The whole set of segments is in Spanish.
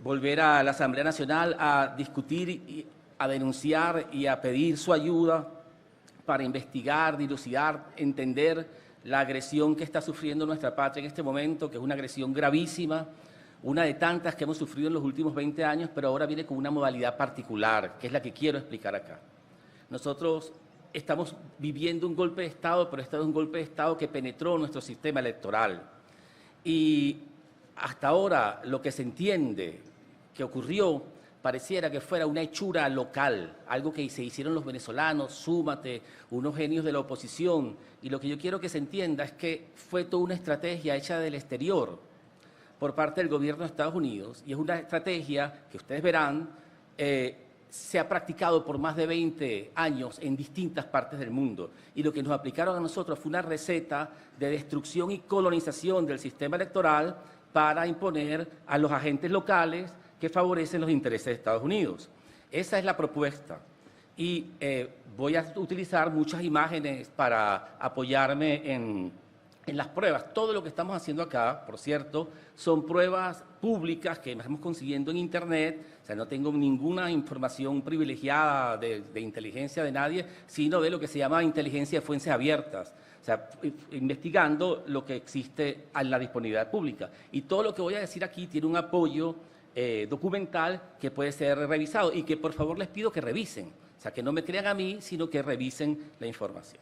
volver a la Asamblea Nacional a discutir, a denunciar y a pedir su ayuda para investigar, dilucidar, entender la agresión que está sufriendo nuestra patria en este momento, que es una agresión gravísima, una de tantas que hemos sufrido en los últimos 20 años, pero ahora viene con una modalidad particular, que es la que quiero explicar acá. Nosotros estamos viviendo un golpe de Estado, pero este es un golpe de Estado que penetró nuestro sistema electoral. Y hasta ahora lo que se entiende que ocurrió pareciera que fuera una hechura local, algo que se hicieron los venezolanos, súmate, unos genios de la oposición. Y lo que yo quiero que se entienda es que fue toda una estrategia hecha del exterior por parte del gobierno de Estados Unidos, y es una estrategia que ustedes verán se ha practicado por más de 20 años en distintas partes del mundo. Y lo que nos aplicaron a nosotros fue una receta de destrucción y colonización del sistema electoral para imponer a los agentes locales que favorecen los intereses de Estados Unidos. Esa es la propuesta. Y voy a utilizar muchas imágenes para apoyarme en las pruebas. Todo lo que estamos haciendo acá, por cierto, son pruebas públicas que estamos consiguiendo en Internet. O sea, no tengo ninguna información privilegiada de inteligencia de nadie, sino de lo que se llama inteligencia de fuentes abiertas. O sea, investigando lo que existe en la disponibilidad pública. Y todo lo que voy a decir aquí tiene un apoyo documental que puede ser revisado y que por favor les pido que revisen. O sea, que no me crean a mí, sino que revisen la información.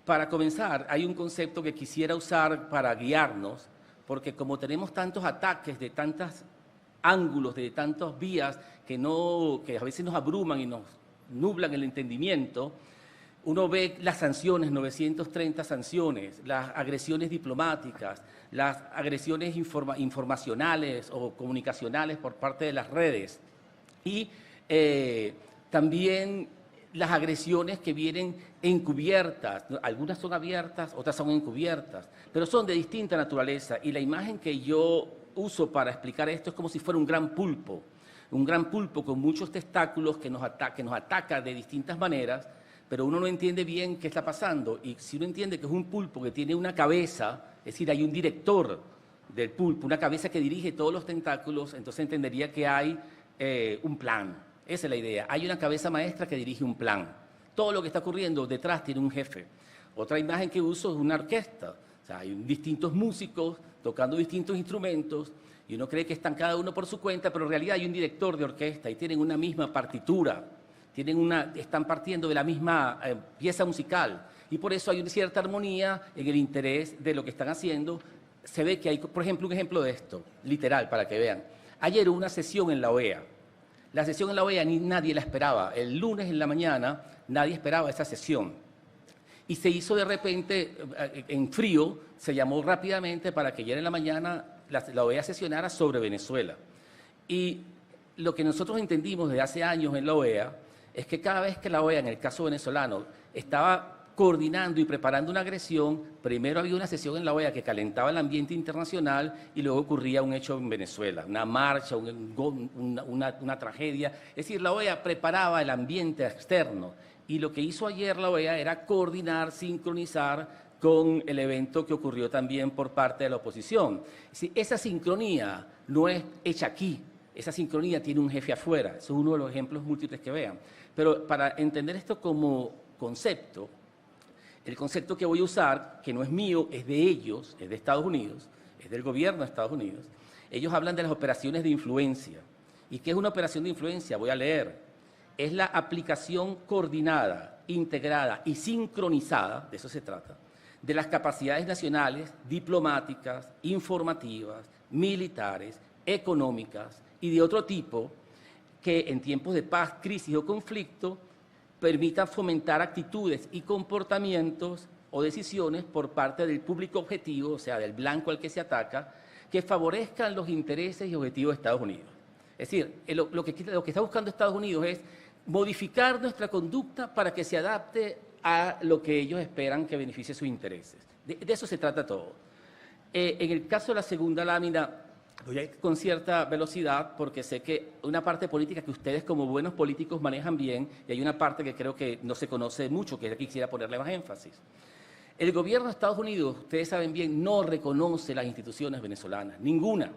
Para comenzar, hay un concepto que quisiera usar para guiarnos, porque como tenemos tantos ataques de tantos ángulos, de tantas vías que a veces nos abruman y nos nublan el entendimiento, uno ve las sanciones, 930 sanciones, las agresiones diplomáticas, las agresiones informacionales o comunicacionales por parte de las redes y también las agresiones que vienen encubiertas. Algunas son abiertas, otras son encubiertas, pero son de distinta naturaleza. Y la imagen que yo uso para explicar esto es como si fuera un gran pulpo con muchos tentáculos que nos ataca de distintas maneras, pero uno no entiende bien qué está pasando. Y si uno entiende que es un pulpo que tiene una cabeza, es decir, hay un director del pulpo, una cabeza que dirige todos los tentáculos, entonces entendería que hay un plan. Esa es la idea. Hay una cabeza maestra que dirige un plan. Todo lo que está ocurriendo detrás tiene un jefe. Otra imagen que uso es una orquesta. O sea, hay distintos músicos tocando distintos instrumentos y uno cree que están cada uno por su cuenta, pero en realidad hay un director de orquesta y tienen una misma partitura. Están partiendo de la misma pieza musical y por eso hay una cierta armonía en el interés de lo que están haciendo. Se ve que hay, por ejemplo, un ejemplo de esto, literal, para que vean. Ayer hubo una sesión en la OEA. La sesión en la OEA nadie la esperaba. El lunes en la mañana nadie esperaba esa sesión. Y se hizo de repente, en frío, se llamó rápidamente para que ayer en la mañana la OEA sesionara sobre Venezuela. Y lo que nosotros entendimos desde hace años en la OEA es que cada vez que la OEA, en el caso venezolano, estaba coordinando y preparando una agresión, primero había una sesión en la OEA que calentaba el ambiente internacional y luego ocurría un hecho en Venezuela, una marcha, una tragedia. Es decir, la OEA preparaba el ambiente externo y lo que hizo ayer la OEA era coordinar, sincronizar con el evento que ocurrió también por parte de la oposición. Esa sincronía no es hecha aquí, esa sincronía tiene un jefe afuera. Eso es uno de los ejemplos múltiples que vean. Pero para entender esto como concepto, el concepto que voy a usar, que no es mío, es de ellos, es de Estados Unidos, es del gobierno de Estados Unidos. Ellos hablan de las operaciones de influencia. ¿Y qué es una operación de influencia? Voy a leer. Es la aplicación coordinada, integrada y sincronizada, de eso se trata, de las capacidades nacionales, diplomáticas, informativas, militares, económicas y de otro tipo que en tiempos de paz, crisis o conflicto permitan fomentar actitudes y comportamientos o decisiones por parte del público objetivo, o sea, del blanco al que se ataca, que favorezcan los intereses y objetivos de Estados Unidos. Es decir, lo que está buscando Estados Unidos es modificar nuestra conducta para que se adapte a lo que ellos esperan que beneficie sus intereses. De eso se trata todo. En el caso de la segunda lámina, voy a ir con cierta velocidad porque sé que una parte política que ustedes como buenos políticos manejan bien y hay una parte que creo que no se conoce mucho, que aquí quisiera ponerle más énfasis. El gobierno de Estados Unidos, ustedes saben bien, no reconoce las instituciones venezolanas, ninguna.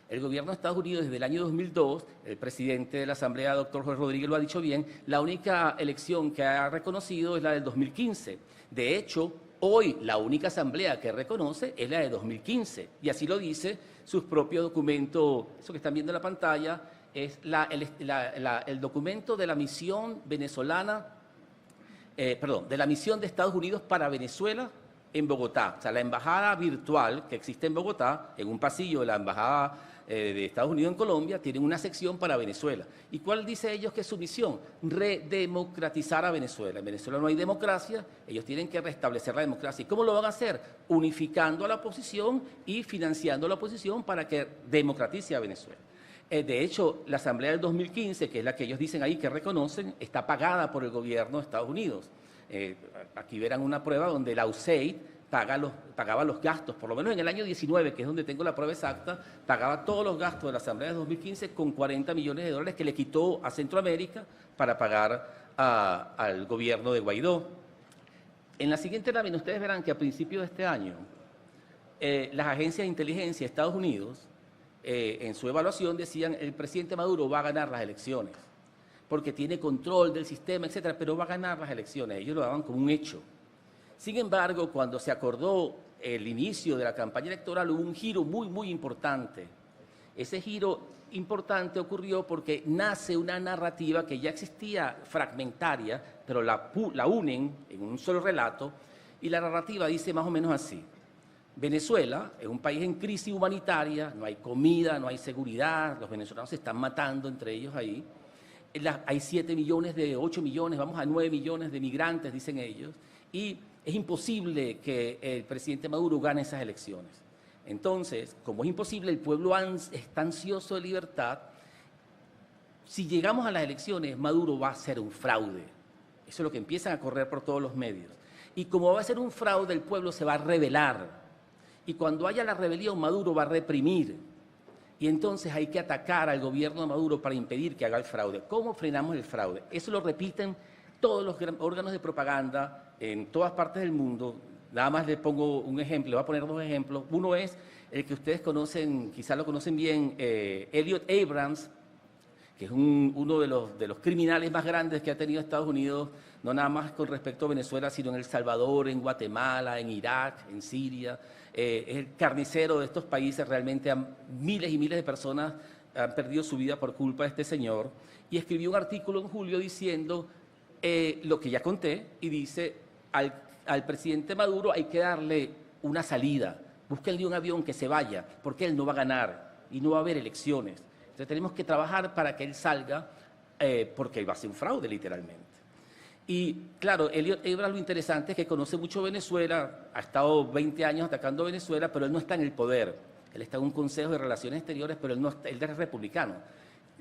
El gobierno de Estados Unidos desde el año 2002, el presidente de la Asamblea, doctor Jorge Rodríguez, lo ha dicho bien, la única elección que ha reconocido es la del 2015. De hecho, hoy la única asamblea que reconoce es la de 2015, y así lo dice sus propios documentos. Eso que están viendo en la pantalla es el documento de la misión venezolana, de la misión de Estados Unidos para Venezuela en Bogotá. O sea, la embajada virtual que existe en Bogotá, en un pasillo de la embajada de Estados Unidos en Colombia, tienen una sección para Venezuela. ¿Y cuál dice ellos que es su misión? Redemocratizar a Venezuela. En Venezuela no hay democracia, ellos tienen que restablecer la democracia. ¿Y cómo lo van a hacer? Unificando a la oposición y financiando a la oposición para que democratice a Venezuela. De hecho, la Asamblea del 2015, que es la que ellos dicen ahí que reconocen, está pagada por el gobierno de Estados Unidos. Aquí verán una prueba donde la USAID pagaba los gastos, por lo menos en el año 19, que es donde tengo la prueba exacta, pagaba todos los gastos de la Asamblea de 2015 con 40 millones de dólares que le quitó a Centroamérica para pagar al gobierno de Guaidó. En la siguiente lámina ustedes verán que a principios de este año las agencias de inteligencia de Estados Unidos en su evaluación decían el presidente Maduro va a ganar las elecciones porque tiene control del sistema, etcétera, pero va a ganar las elecciones. Ellos lo daban como un hecho. Sin embargo, cuando se acordó el inicio de la campaña electoral, hubo un giro muy, muy importante. Ese giro importante ocurrió porque nace una narrativa que ya existía fragmentaria, pero la unen en un solo relato, y la narrativa dice más o menos así. Venezuela es un país en crisis humanitaria, no hay comida, no hay seguridad, los venezolanos se están matando entre ellos ahí. Hay 7 millones de 8 millones, vamos a 9 millones de migrantes, dicen ellos, y es imposible que el presidente Maduro gane esas elecciones. Entonces, como es imposible, el pueblo está ansioso de libertad. Si llegamos a las elecciones, Maduro va a ser un fraude. Eso es lo que empiezan a correr por todos los medios. Y como va a ser un fraude, el pueblo se va a rebelar. Y cuando haya la rebelión, Maduro va a reprimir. Y entonces hay que atacar al gobierno de Maduro para impedir que haga el fraude. ¿Cómo frenamos el fraude? Eso lo repiten todos los órganos de propaganda en todas partes del mundo. Nada más les pongo un ejemplo, les voy a poner 2 ejemplos. Uno es el que ustedes conocen, quizás lo conocen bien, Elliot Abrams, que es uno de los criminales más grandes que ha tenido Estados Unidos, no nada más con respecto a Venezuela, sino en El Salvador, en Guatemala, en Irak, en Siria. Es el carnicero de estos países. Realmente miles y miles de personas han perdido su vida por culpa de este señor. Y escribió un artículo en julio diciendo lo que ya conté, y dice, al presidente Maduro hay que darle una salida, búsquenle un avión que se vaya, porque él no va a ganar y no va a haber elecciones. Entonces tenemos que trabajar para que él salga, porque va a ser un fraude literalmente. Y claro, Elliot Abrams, lo interesante es que conoce mucho Venezuela, ha estado 20 años atacando Venezuela, pero él no está en el poder. Él está en un consejo de relaciones exteriores, pero él es republicano.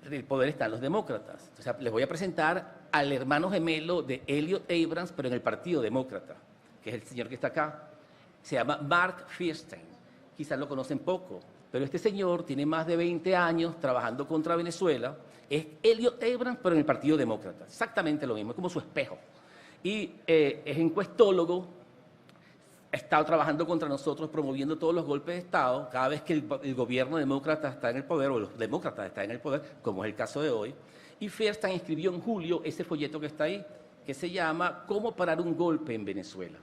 El poder están los demócratas. O sea, les voy a presentar al hermano gemelo de Elliot Abrams, pero en el Partido Demócrata, que es el señor que está acá. Se llama Mark Fierstein. Quizás lo conocen poco, pero este señor tiene más de 20 años trabajando contra Venezuela. Es Elliot Abrams, pero en el Partido Demócrata. Exactamente lo mismo, es como su espejo. Y es encuestólogo, ha estado trabajando contra nosotros, promoviendo todos los golpes de Estado, cada vez que el gobierno demócrata está en el poder, o los demócratas están en el poder, como es el caso de hoy. Y Fierstein escribió en julio ese folleto que está ahí, que se llama ¿Cómo parar un golpe en Venezuela?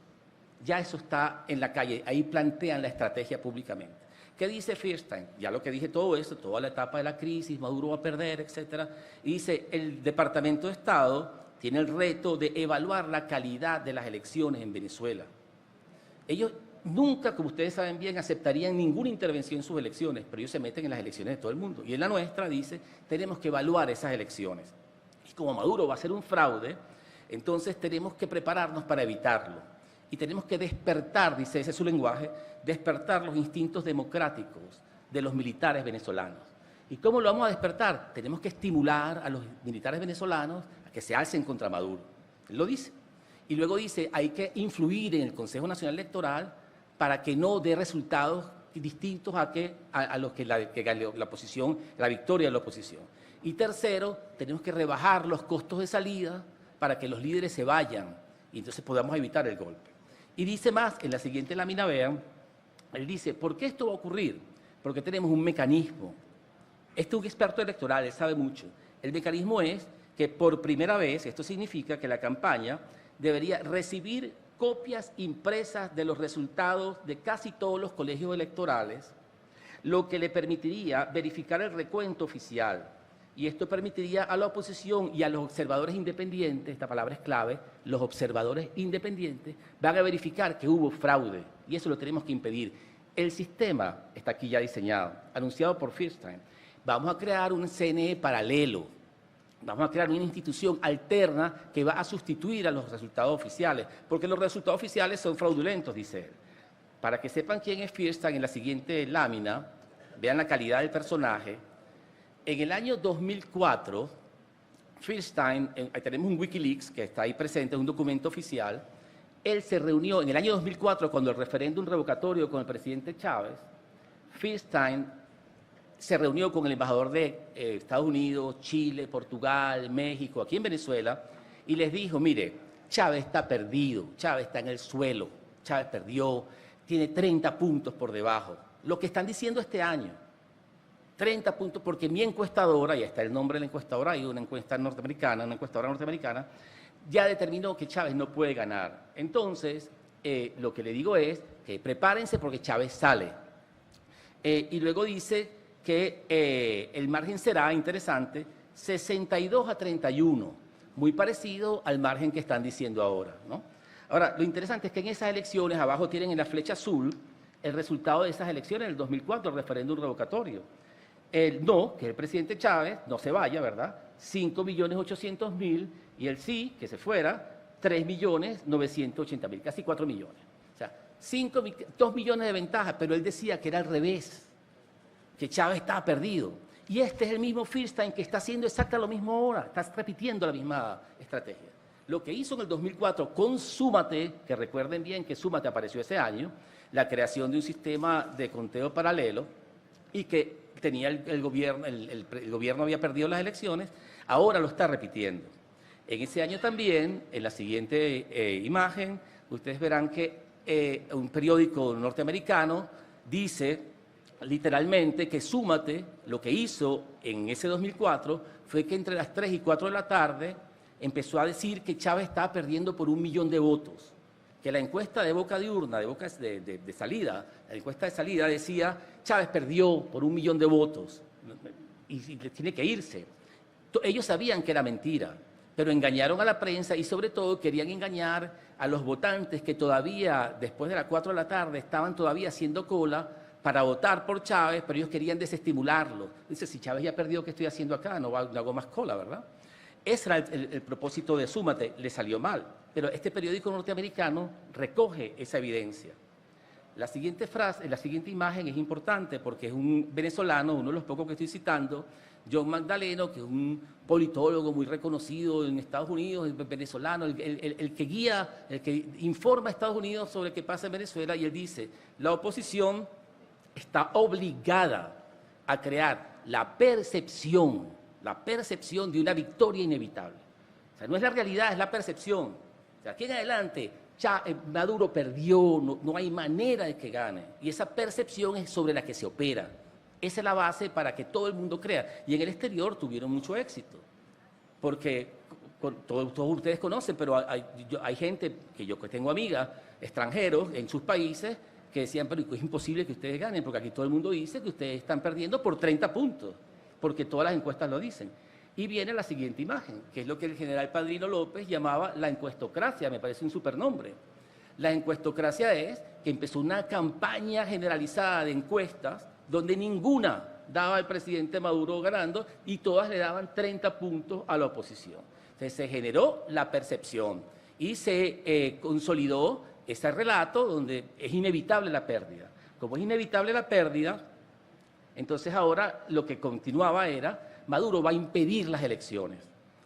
Ya eso está en la calle, ahí plantean la estrategia públicamente. ¿Qué dice Fierstein? Ya lo que dije todo eso, toda la etapa de la crisis, Maduro va a perder, etcétera. Y dice, el Departamento de Estado tiene el reto de evaluar la calidad de las elecciones en Venezuela. Ellos nunca, como ustedes saben bien, aceptarían ninguna intervención en sus elecciones, pero ellos se meten en las elecciones de todo el mundo. Y en la nuestra dice, tenemos que evaluar esas elecciones. Y como Maduro va a ser un fraude, entonces tenemos que prepararnos para evitarlo. Y tenemos que despertar, dice, ese es su lenguaje, despertar los instintos democráticos de los militares venezolanos. ¿Y cómo lo vamos a despertar? Tenemos que estimular a los militares venezolanos a que se alcen contra Maduro. Él lo dice. Y luego dice, hay que influir en el Consejo Nacional Electoral para que no dé resultados distintos a los que la oposición, la victoria de la oposición. Y tercero, tenemos que rebajar los costos de salida para que los líderes se vayan y entonces podamos evitar el golpe. Y dice más, en la siguiente lámina vean, él dice, ¿por qué esto va a ocurrir? Porque tenemos un mecanismo Este es un experto electoral, él sabe mucho. El mecanismo es que por primera vez, esto significa que la campaña debería recibir copias impresas de los resultados de casi todos los colegios electorales, lo que le permitiría verificar el recuento oficial. Y esto permitiría a la oposición y a los observadores independientes, esta palabra es clave, los observadores independientes van a verificar que hubo fraude, y eso lo tenemos que impedir. El sistema está aquí ya diseñado, anunciado por Fierstein. Vamos a crear un CNE paralelo, vamos a crear una institución alterna que va a sustituir a los resultados oficiales, porque los resultados oficiales son fraudulentos, dice él. Para que sepan quién es Fierstein, en la siguiente lámina, vean la calidad del personaje. En el año 2004, Fierstein, tenemos un Wikileaks que está ahí presente, es un documento oficial. Él se reunió en el año 2004, cuando el referéndum revocatorio con el presidente Chávez, Fierstein se reunió con el embajador de Estados Unidos, Chile, Portugal, México, aquí en Venezuela, y les dijo, mire, Chávez está perdido, Chávez está en el suelo, Chávez perdió, tiene 30 puntos por debajo. Lo que están diciendo este año, 30 puntos, porque mi encuestadora, y está el nombre de la encuestadora, hay una encuesta norteamericana, una encuestadora norteamericana, ya determinó que Chávez no puede ganar. Entonces, lo que le digo es que prepárense porque Chávez sale. Y luego dice que el margen será, interesante, 62-31, muy parecido al margen que están diciendo ahora, ¿no? Ahora, lo interesante es que en esas elecciones, abajo tienen en la flecha azul, el resultado de esas elecciones del 2004, el referéndum revocatorio. El no, que es el presidente Chávez, no se vaya, ¿verdad? 5.800.000, y el sí, que se fuera, 3.980.000, casi 4 millones. O sea, 2 millones de ventaja, pero él decía que era al revés, que Chávez estaba perdido. Y este es el mismo Fierstein que está haciendo exactamente lo mismo ahora, está repitiendo la misma estrategia. Lo que hizo en el 2004 con Súmate, que recuerden bien que Súmate apareció ese año, la creación de un sistema de conteo paralelo y que tenía el gobierno había perdido las elecciones, ahora lo está repitiendo. En ese año también, en la siguiente imagen, ustedes verán que un periódico norteamericano dice literalmente que Súmate, lo que hizo en ese 2004 fue que entre las 3 y 4 de la tarde empezó a decir que Chávez estaba perdiendo por 1 millón de votos, que la encuesta de boca de urna, de salida, la encuesta de salida decía Chávez perdió por 1 millón de votos y tiene que irse. Ellos sabían que era mentira, pero engañaron a la prensa y sobre todo querían engañar a los votantes que todavía, después de las 4 de la tarde, estaban todavía haciendo cola para votar por Chávez, pero ellos querían desestimularlo. Dice, si Chávez ya perdió, ¿qué estoy haciendo acá? No hago más cola, ¿verdad? Ese era el propósito de Súmate, le salió mal, pero este periódico norteamericano recoge esa evidencia. La siguiente frase, la siguiente imagen es importante porque es un venezolano, uno de los pocos que estoy citando, John Magdaleno, que es un politólogo muy reconocido en Estados Unidos, el venezolano, el que guía, el que informa a Estados Unidos sobre qué pasa en Venezuela, y él dice, la oposición está obligada a crear la percepción de una victoria inevitable. O sea, no es la realidad, es la percepción. O sea, aquí en adelante, Maduro perdió, no hay manera de que gane. Y esa percepción es sobre la que se opera. Esa es la base para que todo el mundo crea. Y en el exterior tuvieron mucho éxito. Porque todos ustedes conocen, pero hay gente que yo tengo amigas, extranjeros en sus países, que decían, pero es imposible que ustedes ganen, porque aquí todo el mundo dice que ustedes están perdiendo por 30 puntos, porque todas las encuestas lo dicen. Y viene la siguiente imagen, que es lo que el general Padrino López llamaba la encuestocracia, me parece un supernombre. La encuestocracia es que empezó una campaña generalizada de encuestas donde ninguna daba al presidente Maduro ganando y todas le daban 30 puntos a la oposición. Entonces se generó la percepción y se consolidó ese relato donde es inevitable la pérdida. Como es inevitable la pérdida, entonces ahora lo que continuaba era Maduro va a impedir las elecciones.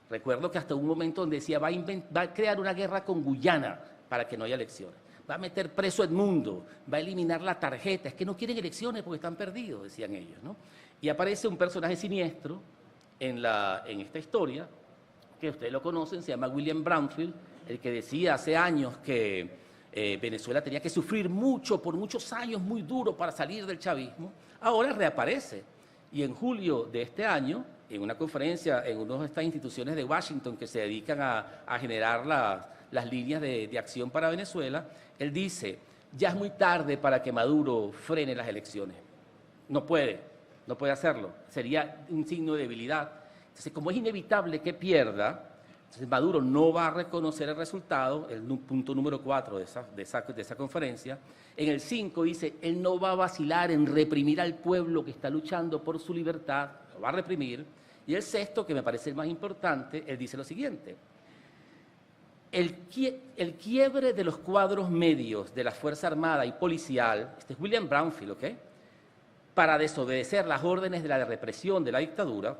Recuerdo que hasta un momento donde decía va a crear una guerra con Guyana para que no haya elecciones. Va a meter preso a Edmundo, va a eliminar la tarjeta. Es que no quieren elecciones porque están perdidos, decían ellos, ¿no? Y aparece un personaje siniestro en esta historia, que ustedes lo conocen, se llama William Brownfield, el que decía hace años que Venezuela tenía que sufrir mucho, por muchos años, muy duro para salir del chavismo. Ahora reaparece Y en julio de este año, en una conferencia en una de estas instituciones de Washington que se dedican a generar las líneas de acción para Venezuela, él dice, ya es muy tarde para que Maduro frene las elecciones. No puede hacerlo. Sería un signo de debilidad. Entonces, como es inevitable que pierda, entonces Maduro no va a reconocer el resultado, el punto número 4 de esa conferencia. En el 5 dice, él no va a vacilar en reprimir al pueblo que está luchando por su libertad, lo va a reprimir. Y el 6, que me parece el más importante, él dice lo siguiente, el quiebre de los cuadros medios de la Fuerza Armada y Policial, este es William Brownfield, ¿ok?, para desobedecer las órdenes de la represión de la dictadura,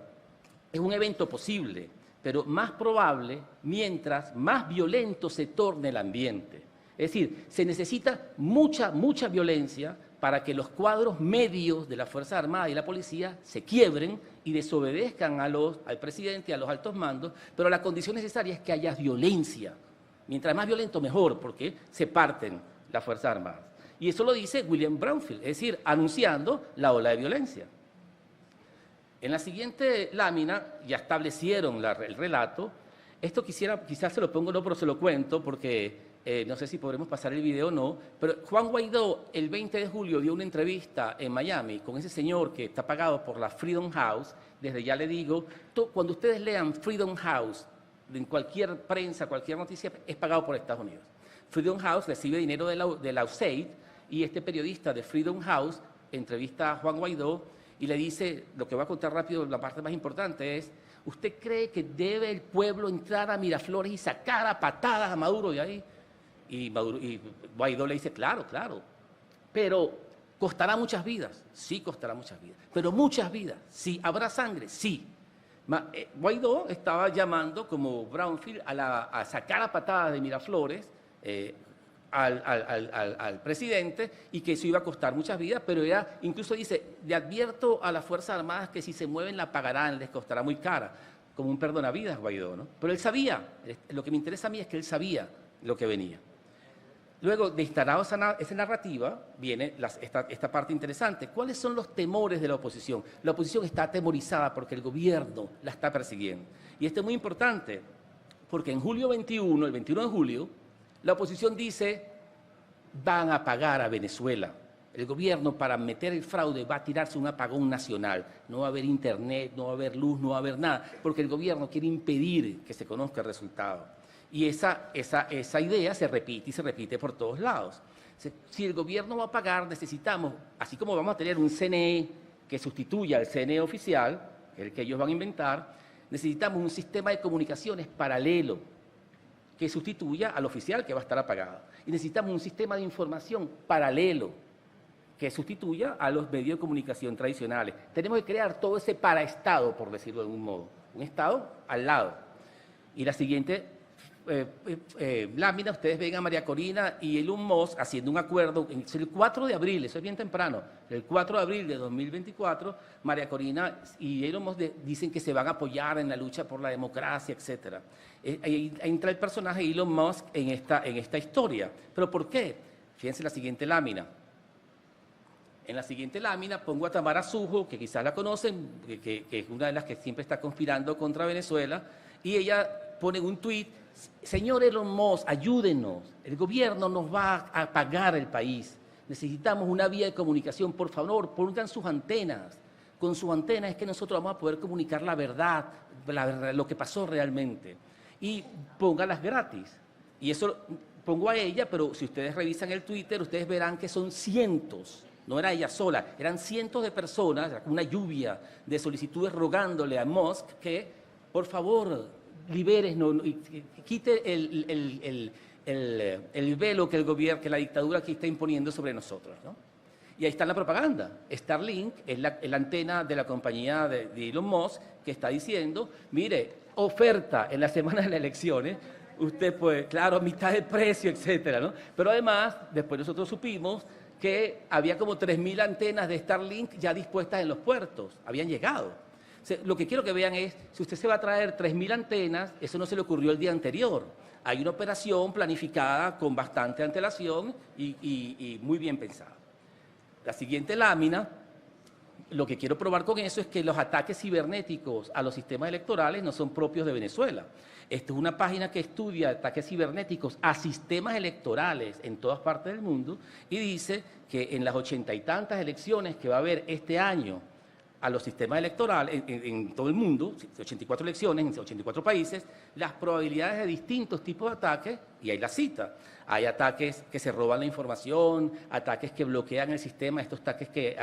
es un evento posible, pero más probable mientras más violento se torne el ambiente. Es decir, se necesita mucha violencia para que los cuadros medios de la Fuerza Armada y la Policía se quiebren y desobedezcan al presidente y a los altos mandos, pero la condición necesaria es que haya violencia. Mientras más violento, mejor, porque se parten las Fuerzas Armadas. Y eso lo dice William Brownfield, es decir, anunciando la ola de violencia. En la siguiente lámina ya establecieron el relato. Esto quizás se lo pongo, no, pero se lo cuento porque no sé si podremos pasar el video o no, pero Juan Guaidó el 20 de julio dio una entrevista en Miami con ese señor que está pagado por la Freedom House. Desde ya le digo, cuando ustedes lean Freedom House en cualquier prensa, cualquier noticia, es pagado por Estados Unidos. Freedom House recibe dinero de la USAID y este periodista de Freedom House entrevista a Juan Guaidó y le dice, lo que voy a contar rápido, la parte más importante es, ¿usted cree que debe el pueblo entrar a Miraflores y sacar a patadas a Maduro de ahí? Y Guaidó le dice, claro, pero ¿costará muchas vidas? Sí, costará muchas vidas. Pero muchas vidas, sí. ¿Habrá sangre? Sí. Guaidó estaba llamando, como Brownfield, a sacar a patadas de Miraflores al presidente y que eso iba a costar muchas vidas, pero incluso dice, le advierto a las Fuerzas Armadas que si se mueven la pagarán, les costará muy cara, como un perdonavidas Guaidó, ¿no? Pero él sabía, lo que me interesa a mí es que él sabía lo que venía. Luego, de instalada esa narrativa, viene esta parte interesante. ¿Cuáles son los temores de la oposición? La oposición está atemorizada porque el gobierno la está persiguiendo. Y esto es muy importante, porque en julio 21, el 21 de julio, la oposición dice, van a pagar a Venezuela. El gobierno, para meter el fraude, va a tirarse un apagón nacional. No va a haber internet, no va a haber luz, no va a haber nada, porque el gobierno quiere impedir que se conozca el resultado. Y esa idea se repite y se repite por todos lados. Si el gobierno va a pagar, necesitamos, así como vamos a tener un CNE que sustituya al CNE oficial, el que ellos van a inventar, necesitamos un sistema de comunicaciones paralelo que sustituya al oficial que va a estar apagado. Y necesitamos un sistema de información paralelo que sustituya a los medios de comunicación tradicionales. Tenemos que crear todo ese paraestado, por decirlo de algún modo. Un estado al lado. Y la siguiente lámina, ustedes ven a María Corina y Elon Musk haciendo un acuerdo el 4 de abril, eso es bien temprano, el 4 de abril de 2024, María Corina y Elon Musk dicen que se van a apoyar en la lucha por la democracia, etc. Ahí entra el personaje Elon Musk en esta historia. ¿Pero por qué? Fíjense la siguiente lámina. En la siguiente lámina pongo a Tamara Sujo, que quizás la conocen, que es una de las que siempre está conspirando contra Venezuela, y ella pone un tuit, señor Elon Musk, ayúdenos, el gobierno nos va a pagar el país, necesitamos una vía de comunicación, por favor, pongan sus antenas, con sus antenas es que nosotros vamos a poder comunicar la verdad, lo que pasó realmente, y póngalas gratis. Y eso pongo a ella, pero si ustedes revisan el Twitter, ustedes verán que son cientos, no era ella sola, eran cientos de personas, una lluvia de solicitudes rogándole a Musk que, por favor, libérenos y quite el velo que la dictadura aquí está imponiendo sobre nosotros, ¿no? Y ahí está la propaganda. Starlink es la antena de la compañía de Elon Musk que está diciendo, mire, oferta en la semana de las elecciones, usted puede, claro, a mitad de precio, etcétera, ¿no? Pero además, después nosotros supimos que había como 3.000 antenas de Starlink ya dispuestas en los puertos, habían llegado. Lo que quiero que vean es, si usted se va a traer 3.000 antenas, eso no se le ocurrió el día anterior. Hay una operación planificada con bastante antelación y muy bien pensada. La siguiente lámina Lo que quiero probar con eso es que los ataques cibernéticos a los sistemas electorales no son propios de Venezuela. Esta es una página que estudia ataques cibernéticos a sistemas electorales en todas partes del mundo y dice que en las 80 y tantas elecciones que va a haber este año a los sistemas electorales en todo el mundo, 84 elecciones en 84 países, las probabilidades de distintos tipos de ataques, y ahí la cita. Hay ataques que se roban la información, ataques que bloquean el sistema, estos ataques que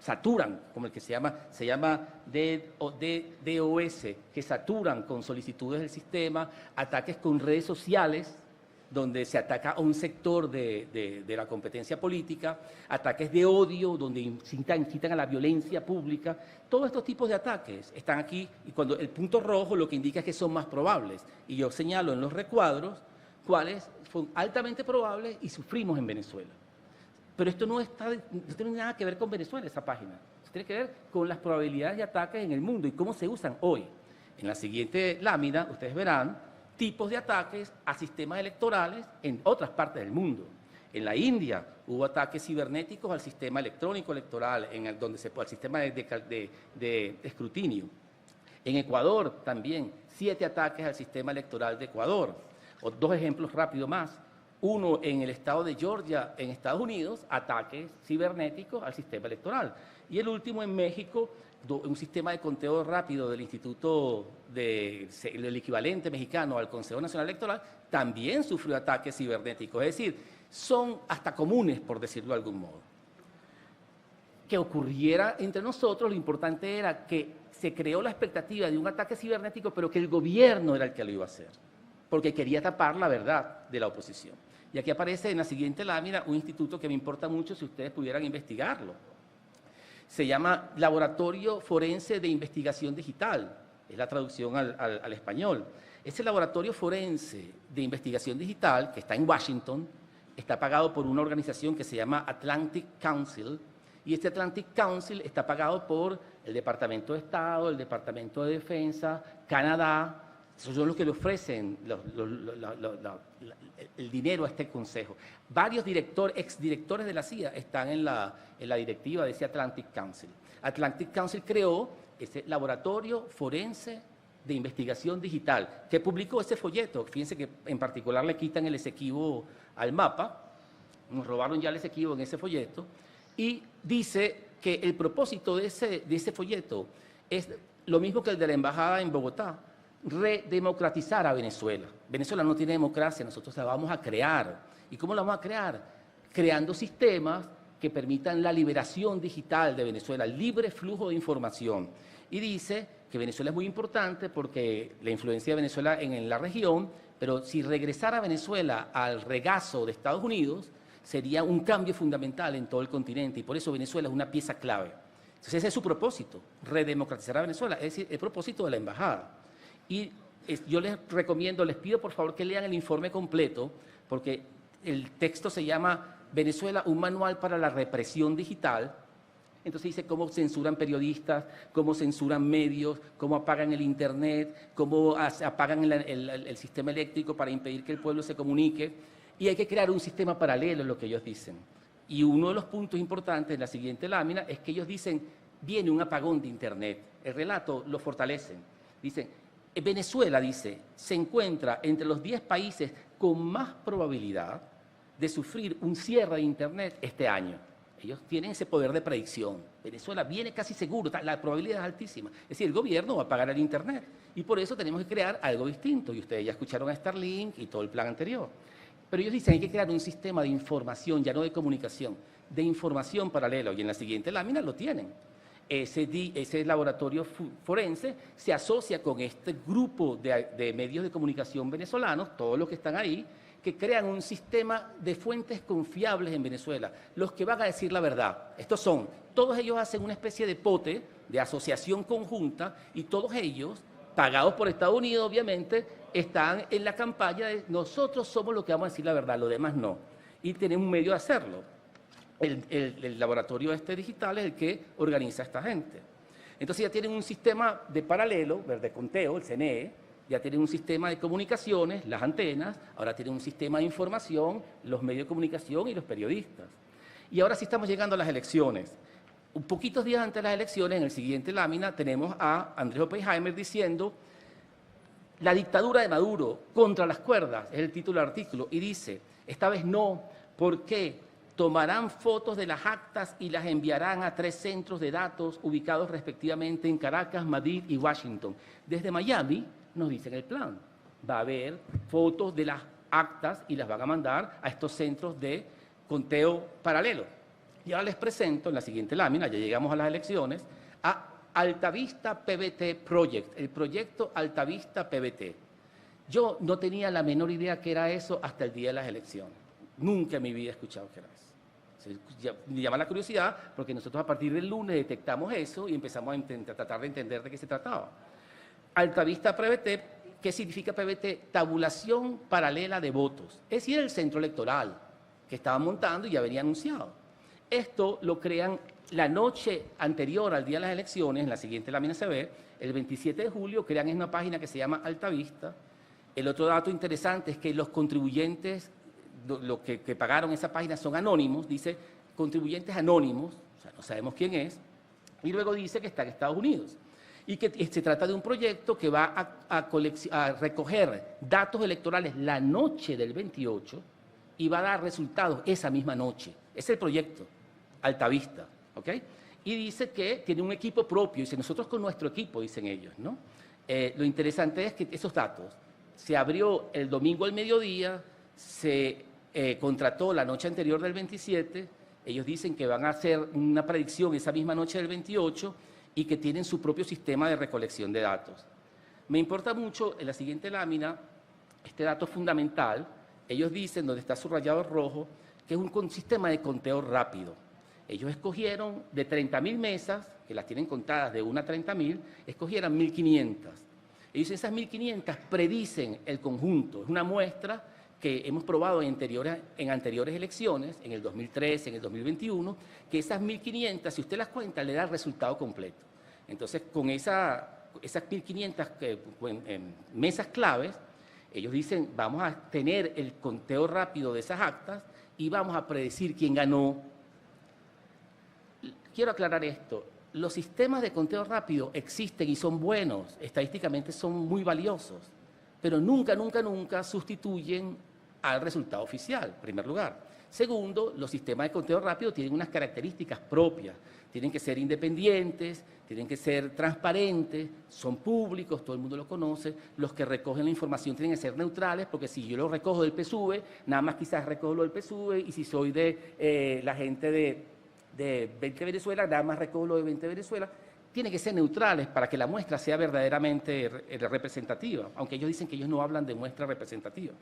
saturan, como el que se llama DOS, que saturan con solicitudes del sistema, ataques con redes sociales, donde se ataca a un sector de la competencia política, ataques de odio, donde incitan a la violencia pública. Todos estos tipos de ataques están aquí y cuando el punto rojo lo que indica es que son más probables. Y yo señalo en los recuadros cuáles son altamente probables y sufrimos en Venezuela. Pero esto no tiene nada que ver con Venezuela, esa página. Esto tiene que ver con las probabilidades de ataques en el mundo y cómo se usan hoy. En la siguiente lámina ustedes verán tipos de ataques a sistemas electorales en otras partes del mundo. En la India hubo ataques cibernéticos al sistema electrónico electoral, al sistema de escrutinio. En Ecuador también 7 ataques al sistema electoral de Ecuador. O 2 ejemplos rápido más. Uno en el estado de Georgia, en Estados Unidos, ataques cibernéticos al sistema electoral. Y el último en México, un sistema de conteo rápido del Instituto el equivalente mexicano al Consejo Nacional Electoral, también sufrió ataques cibernéticos. Es decir, son hasta comunes, por decirlo de algún modo. Que ocurriera entre nosotros, lo importante era que se creó la expectativa de un ataque cibernético, pero que el gobierno era el que lo iba a hacer, porque quería tapar la verdad de la oposición. Y aquí aparece en la siguiente lámina un instituto que me importa mucho si ustedes pudieran investigarlo. Se llama Laboratorio Forense de Investigación Digital, es la traducción al español. Ese laboratorio forense de investigación digital, que está en Washington, está pagado por una organización que se llama Atlantic Council, y este Atlantic Council está pagado por el Departamento de Estado, el Departamento de Defensa, Canadá. Esos son los que le ofrecen el dinero a este consejo. Varios exdirectores de la CIA están en la directiva de ese Atlantic Council. Atlantic Council creó ese laboratorio forense de investigación digital, que publicó ese folleto. Fíjense que en particular le quitan el Esequibo al mapa, nos robaron ya el Esequibo en ese folleto, y dice que el propósito de ese folleto es lo mismo que el de la embajada en Bogotá: redemocratizar a Venezuela. Venezuela no tiene democracia, nosotros la vamos a crear. ¿Y cómo la vamos a crear? Creando sistemas que permitan la liberación digital de Venezuela, libre flujo de información. Y dice que Venezuela es muy importante porque la influencia de Venezuela en la región, pero si regresara Venezuela al regazo de Estados Unidos, sería un cambio fundamental en todo el continente, y por eso Venezuela es una pieza clave. Entonces ese es su propósito, redemocratizar a Venezuela, es decir, el propósito de la embajada. Y yo les recomiendo, les pido por favor que lean el informe completo, porque el texto se llama Venezuela, un manual para la represión digital. Entonces dice cómo censuran periodistas, cómo censuran medios, cómo apagan el internet, cómo apagan el sistema eléctrico para impedir que el pueblo se comunique. Y hay que crear un sistema paralelo, es lo que ellos dicen. Y uno de los puntos importantes en la siguiente lámina es que ellos dicen, viene un apagón de internet. El relato lo fortalecen. Dicen, Venezuela, dice, se encuentra entre los 10 países con más probabilidad de sufrir un cierre de internet este año. Ellos tienen ese poder de predicción. Venezuela viene casi seguro, la probabilidad es altísima. Es decir, el gobierno va a pagar el internet. Y por eso tenemos que crear algo distinto. Y ustedes ya escucharon a Starlink y todo el plan anterior. Pero ellos dicen, hay que crear un sistema de información, ya no de comunicación, de información paralelo. Y en la siguiente lámina lo tienen. Ese laboratorio forense se asocia con este grupo de medios de comunicación venezolanos, todos los que están ahí, que crean un sistema de fuentes confiables en Venezuela, los que van a decir la verdad. Estos son, todos ellos hacen una especie de pote, de asociación conjunta, y todos ellos, pagados por Estados Unidos obviamente, están en la campaña de nosotros somos los que vamos a decir la verdad, los demás no. Y tienen un medio de hacerlo. El laboratorio digital es el que organiza a esta gente. Entonces ya tienen un sistema de paralelo, de conteo, el CNE, ya tienen un sistema de comunicaciones, las antenas, ahora tienen un sistema de información, los medios de comunicación y los periodistas. Y ahora sí estamos llegando a las elecciones. Un poquitos días antes de las elecciones, en el siguiente lámina, tenemos a Andrés Oppenheimer diciendo la dictadura de Maduro contra las cuerdas, es el título del artículo, y dice, esta vez no, ¿por qué? Tomarán fotos de las actas y las enviarán a 3 centros de datos ubicados respectivamente en Caracas, Madrid y Washington. Desde Miami nos dicen el plan. Va a haber fotos de las actas y las van a mandar a estos centros de conteo paralelo. Y ahora les presento en la siguiente lámina, ya llegamos a las elecciones, a Altavista PBT Project, el proyecto Altavista PBT. Yo no tenía la menor idea qué era eso hasta el día de las elecciones. Nunca en mi vida he escuchado qué era eso. Me llama la curiosidad porque nosotros a partir del lunes detectamos eso y empezamos a tratar de entender de qué se trataba. Altavista PBT, ¿qué significa PBT? Tabulación paralela de votos. Es decir, el centro electoral que estaban montando y ya venía anunciado. Esto lo crean la noche anterior al día de las elecciones, en la siguiente lámina se ve, el 27 de julio crean una página que se llama Altavista. El otro dato interesante es que los contribuyentes los que pagaron esa página son anónimos, dice contribuyentes anónimos, o sea, no sabemos quién es, y luego dice que está en Estados Unidos. Y que se trata de un proyecto que va a recoger datos electorales la noche del 28 y va a dar resultados esa misma noche. Es el proyecto Altavista, ¿ok? Y dice que tiene un equipo propio, dice nosotros con nuestro equipo, dicen ellos, ¿no? Lo interesante es que esos datos se abrió el domingo al mediodía, se contrató la noche anterior del 27, ellos dicen que van a hacer una predicción esa misma noche del 28 y que tienen su propio sistema de recolección de datos. Me importa mucho en la siguiente lámina este dato fundamental. Ellos dicen, donde está subrayado rojo, que es un sistema de conteo rápido. Ellos escogieron de 30.000 mesas, que las tienen contadas de 1 a 30.000, escogieron 1.500. Ellos esas 1.500 predicen el conjunto, es una muestra que hemos probado en anteriores elecciones, en el 2013, en el 2021, que esas 1.500, si usted las cuenta, le da el resultado completo. Entonces, con esas 1.500 mesas claves, ellos dicen, vamos a tener el conteo rápido de esas actas y vamos a predecir quién ganó. Quiero aclarar esto. Los sistemas de conteo rápido existen y son buenos, estadísticamente son muy valiosos, pero nunca, nunca, nunca sustituyen al resultado oficial, en primer lugar. Segundo, los sistemas de conteo rápido tienen unas características propias, tienen que ser independientes, tienen que ser transparentes, son públicos, todo el mundo lo conoce, los que recogen la información tienen que ser neutrales, porque si yo lo recojo del PSUV, nada más quizás recojo lo del PSUV, y si soy de la gente de 20 Venezuela, nada más recojo lo de 20 Venezuela. Tienen que ser neutrales para que la muestra sea verdaderamente representativa, aunque ellos dicen que ellos no hablan de muestra representativa.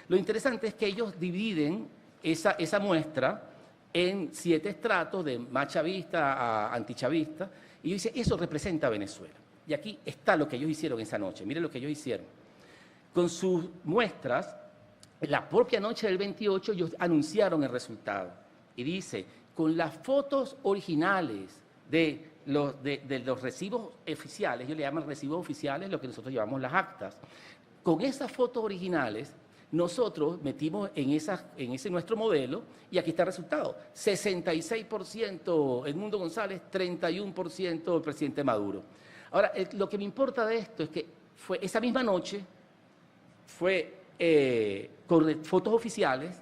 Lo interesante es que ellos dividen esa muestra en 7 estratos, de más chavista a antichavista, y ellos dicen, eso representa a Venezuela. Y aquí está lo que ellos hicieron esa noche. Miren lo que ellos hicieron. Con sus muestras, la propia noche del 28, ellos anunciaron el resultado. Y dice, con las fotos originales de los recibos oficiales, ellos le llaman recibos oficiales, lo que nosotros llamamos las actas. Con esas fotos originales, nosotros metimos en ese nuestro modelo y aquí está el resultado. 66% Edmundo González, 31% el presidente Maduro. Ahora, lo que me importa de esto es que fue esa misma noche, fue con fotos oficiales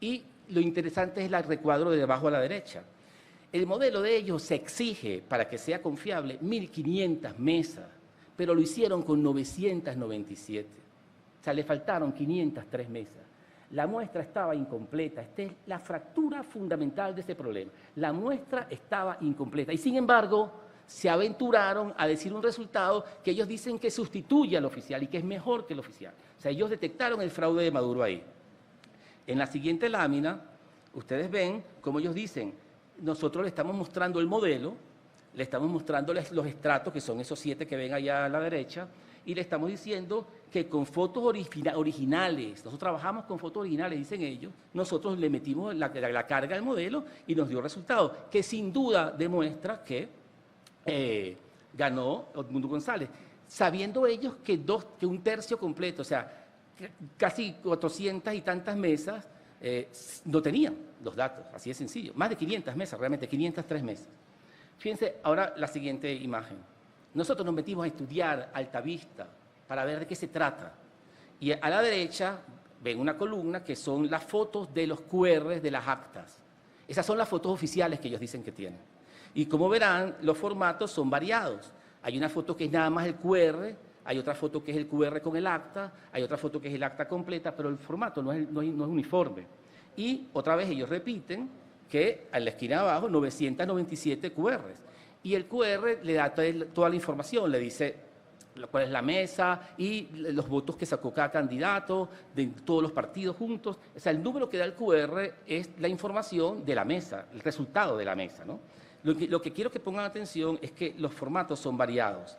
y lo interesante es el recuadro de abajo a la derecha. El modelo de ellos se exige, para que sea confiable, 1.500 mesas, pero lo hicieron con 997. O sea, le faltaron 503 mesas. La muestra estaba incompleta. Esta es la fractura fundamental de este problema. La muestra estaba incompleta. Y sin embargo, se aventuraron a decir un resultado que ellos dicen que sustituye al oficial y que es mejor que el oficial. O sea, ellos detectaron el fraude de Maduro ahí. En la siguiente lámina, ustedes ven cómo ellos dicen, nosotros le estamos mostrando el modelo, le estamos mostrando los estratos, que son esos 7 que ven allá a la derecha, y le estamos diciendo que con fotos originales, nosotros trabajamos con fotos originales, dicen ellos, nosotros le metimos la carga al modelo y nos dio resultado, que sin duda demuestra que ganó Edmundo González, sabiendo ellos que un tercio completo, o sea, casi 400 y tantas mesas, no tenían los datos, así de sencillo, más de 500 mesas, realmente 503 mesas. Fíjense ahora la siguiente imagen. Nosotros nos metimos a estudiar Altavista para ver de qué se trata. Y a la derecha ven una columna que son las fotos de los QR de las actas. Esas son las fotos oficiales que ellos dicen que tienen. Y como verán, los formatos son variados. Hay una foto que es nada más el QR, hay otra foto que es el QR con el acta, hay otra foto que es el acta completa, pero el formato no es uniforme. Y otra vez ellos repiten que en la esquina de abajo 997 QRs. Y el QR le da toda la información, le dice cuál es la mesa y los votos que sacó cada candidato de todos los partidos juntos. O sea, el número que da el QR es la información de la mesa, el resultado de la mesa, ¿no? Lo que quiero que pongan atención es que los formatos son variados.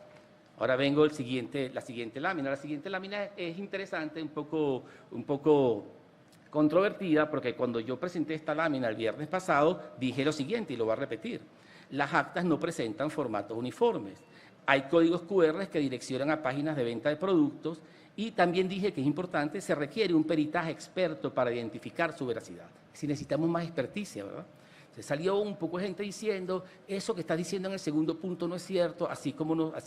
Ahora vengo la siguiente lámina. La siguiente lámina es interesante, un poco controvertida, porque cuando yo presenté esta lámina el viernes pasado, dije lo siguiente, y lo voy a repetir. Las actas no presentan formatos uniformes. Hay códigos QR que direccionan a páginas de venta de productos, y también dije que es importante, se requiere un peritaje experto para identificar su veracidad. Si necesitamos más experticia, ¿verdad? Se salió un poco de gente diciendo, eso que está diciendo en el segundo punto no es cierto, así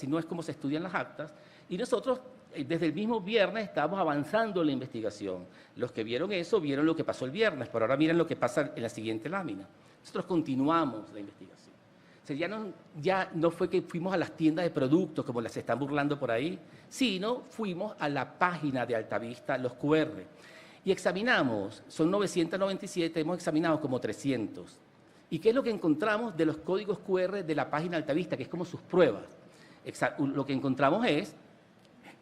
no es como se estudian las actas. Y nosotros, desde el mismo viernes, estábamos avanzando en la investigación. Los que vieron eso, vieron lo que pasó el viernes, pero ahora miren lo que pasa en la siguiente lámina. Nosotros continuamos la investigación. O sea, ya no fue que fuimos a las tiendas de productos, como las están burlando por ahí, sino fuimos a la página de Altavista, los QR. Y examinamos, son 997, hemos examinado como 300. ¿Y qué es lo que encontramos de los códigos QR de la página Altavista, que es como sus pruebas? Lo que encontramos es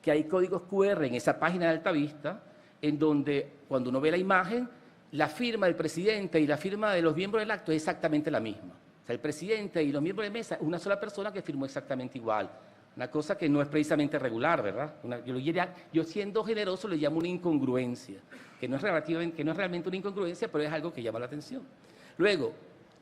que hay códigos QR en esa página de Altavista, en donde cuando uno ve la imagen, la firma del presidente y la firma de los miembros del acto es exactamente la misma. O sea, el presidente y los miembros de mesa, una sola persona que firmó exactamente igual. Una cosa que no es precisamente regular, ¿verdad? Yo siendo generoso le llamo una incongruencia, que no es realmente una incongruencia, pero es algo que llama la atención. Luego,